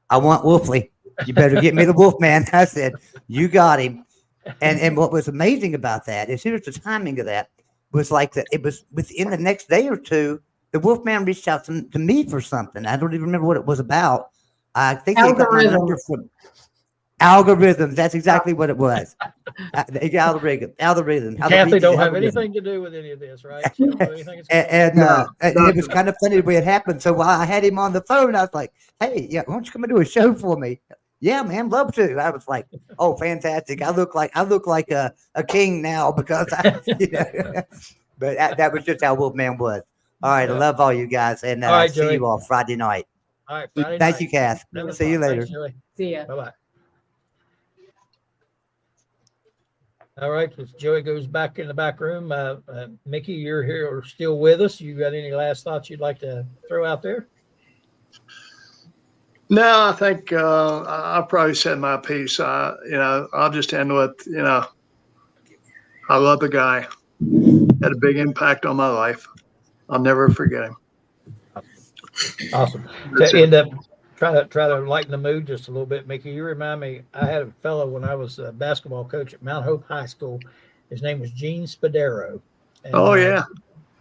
I want Wolfley. You better get me the Wolfman. I said, you got him. And what was amazing about that is here's the timing of that was like that. It was within the next day or two, the Wolfman reached out to me for something. I don't even remember what it was about. I think they got my number from algorithms. That's exactly what it was. Algorithm. Kathy don't have anything to do with any of this, right? And it was kind of funny the way it happened. So while I had him on the phone, I was like, "Hey, yeah, why don't you come and do a show for me?" Yeah, man, love to. I was like, "Oh, fantastic! I look like a king now because But that was just how Wolfman was. All right, I love all you guys, and see you all Friday night. All right, Friday Thank night. you, Cass. See you later. Thanks, See ya. Bye bye. All right, as Joey goes back in the back room, Mickey, you're here or still with us. You got any last thoughts you'd like to throw out there? No, I think I've probably said my piece. I'll just end with, I love the guy. Had a big impact on my life. I'll never forget him. Awesome. To end up, try to lighten the mood just a little bit, Mickey. You remind me, I had a fellow when I was a basketball coach at Mount Hope High School. His name was Gene Spadero. And, yeah.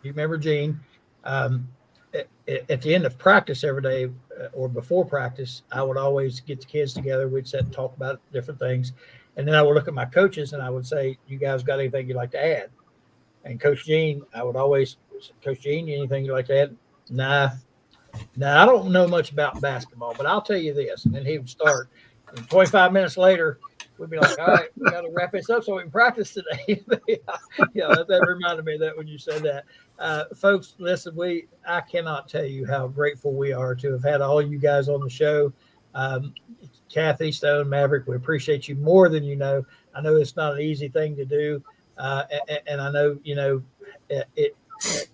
You remember Gene? At the end of practice every day or before practice, I would always get the kids together. We'd sit and talk about different things. And then I would look at my coaches and I would say, you guys got anything you'd like to add? And Coach Gene, I would always, Coach Gene, anything you'd like to add? Nah, I don't know much about basketball, but I'll tell you this. And then he would start. And 25 minutes later, we'd be like, all right, we got to wrap this up so we can practice today. That reminded me of that when you said that. Folks, listen, I cannot tell you how grateful we are to have had all you guys on the show. Kathy, Stone, Maverick, we appreciate you more than you know. I know it's not an easy thing to do. And I know,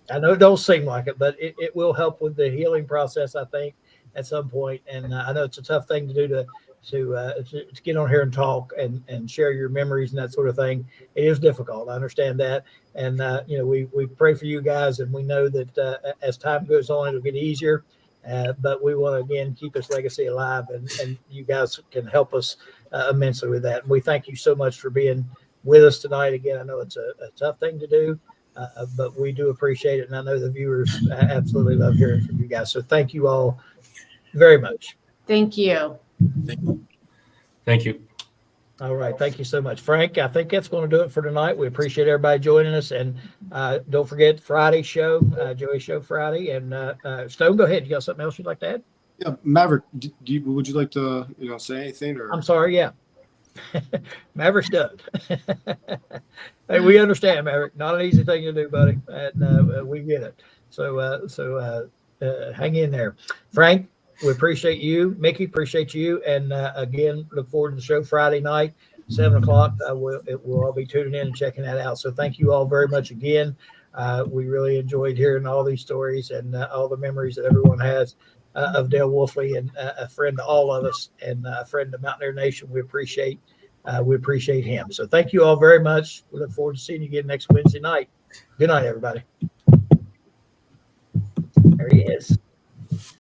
I know it don't seem like it, but it will help with the healing process, I think, at some point. And I know it's a tough thing to do to get on here and talk and share your memories and that sort of thing. It is difficult. I understand that. And, we pray for you guys, and we know that as time goes on, it'll get easier. But we want to, again, keep this legacy alive, and you guys can help us immensely with that. And we thank you so much for being with us tonight. Again, I know it's a tough thing to do, but we do appreciate it. And I know the viewers absolutely love hearing from you guys. So thank you all very much. Thank you. Thank you. All right. Thank you so much, Frank. I think that's going to do it for tonight. We appreciate everybody joining us. And don't forget Friday show, Joey show Friday. And Stone, go ahead. You got something else you'd like to add? Yeah, Maverick, would you like to say anything? Or I'm sorry. Yeah. Maverick's done. Hey, we understand, Maverick. Not an easy thing to do, buddy, and we get it. So hang in there, Frank. We appreciate you, Mickey. Appreciate you, and again, look forward to the show Friday night, 7:00. We'll all be tuning in and checking that out. So thank you all very much again. We really enjoyed hearing all these stories and all the memories that everyone has of Dale Wolfley, and a friend to all of us, and a friend to Mountaineer Nation. We appreciate him. So thank you all very much. We look forward to seeing you again next Wednesday night. Good night, everybody. There he is.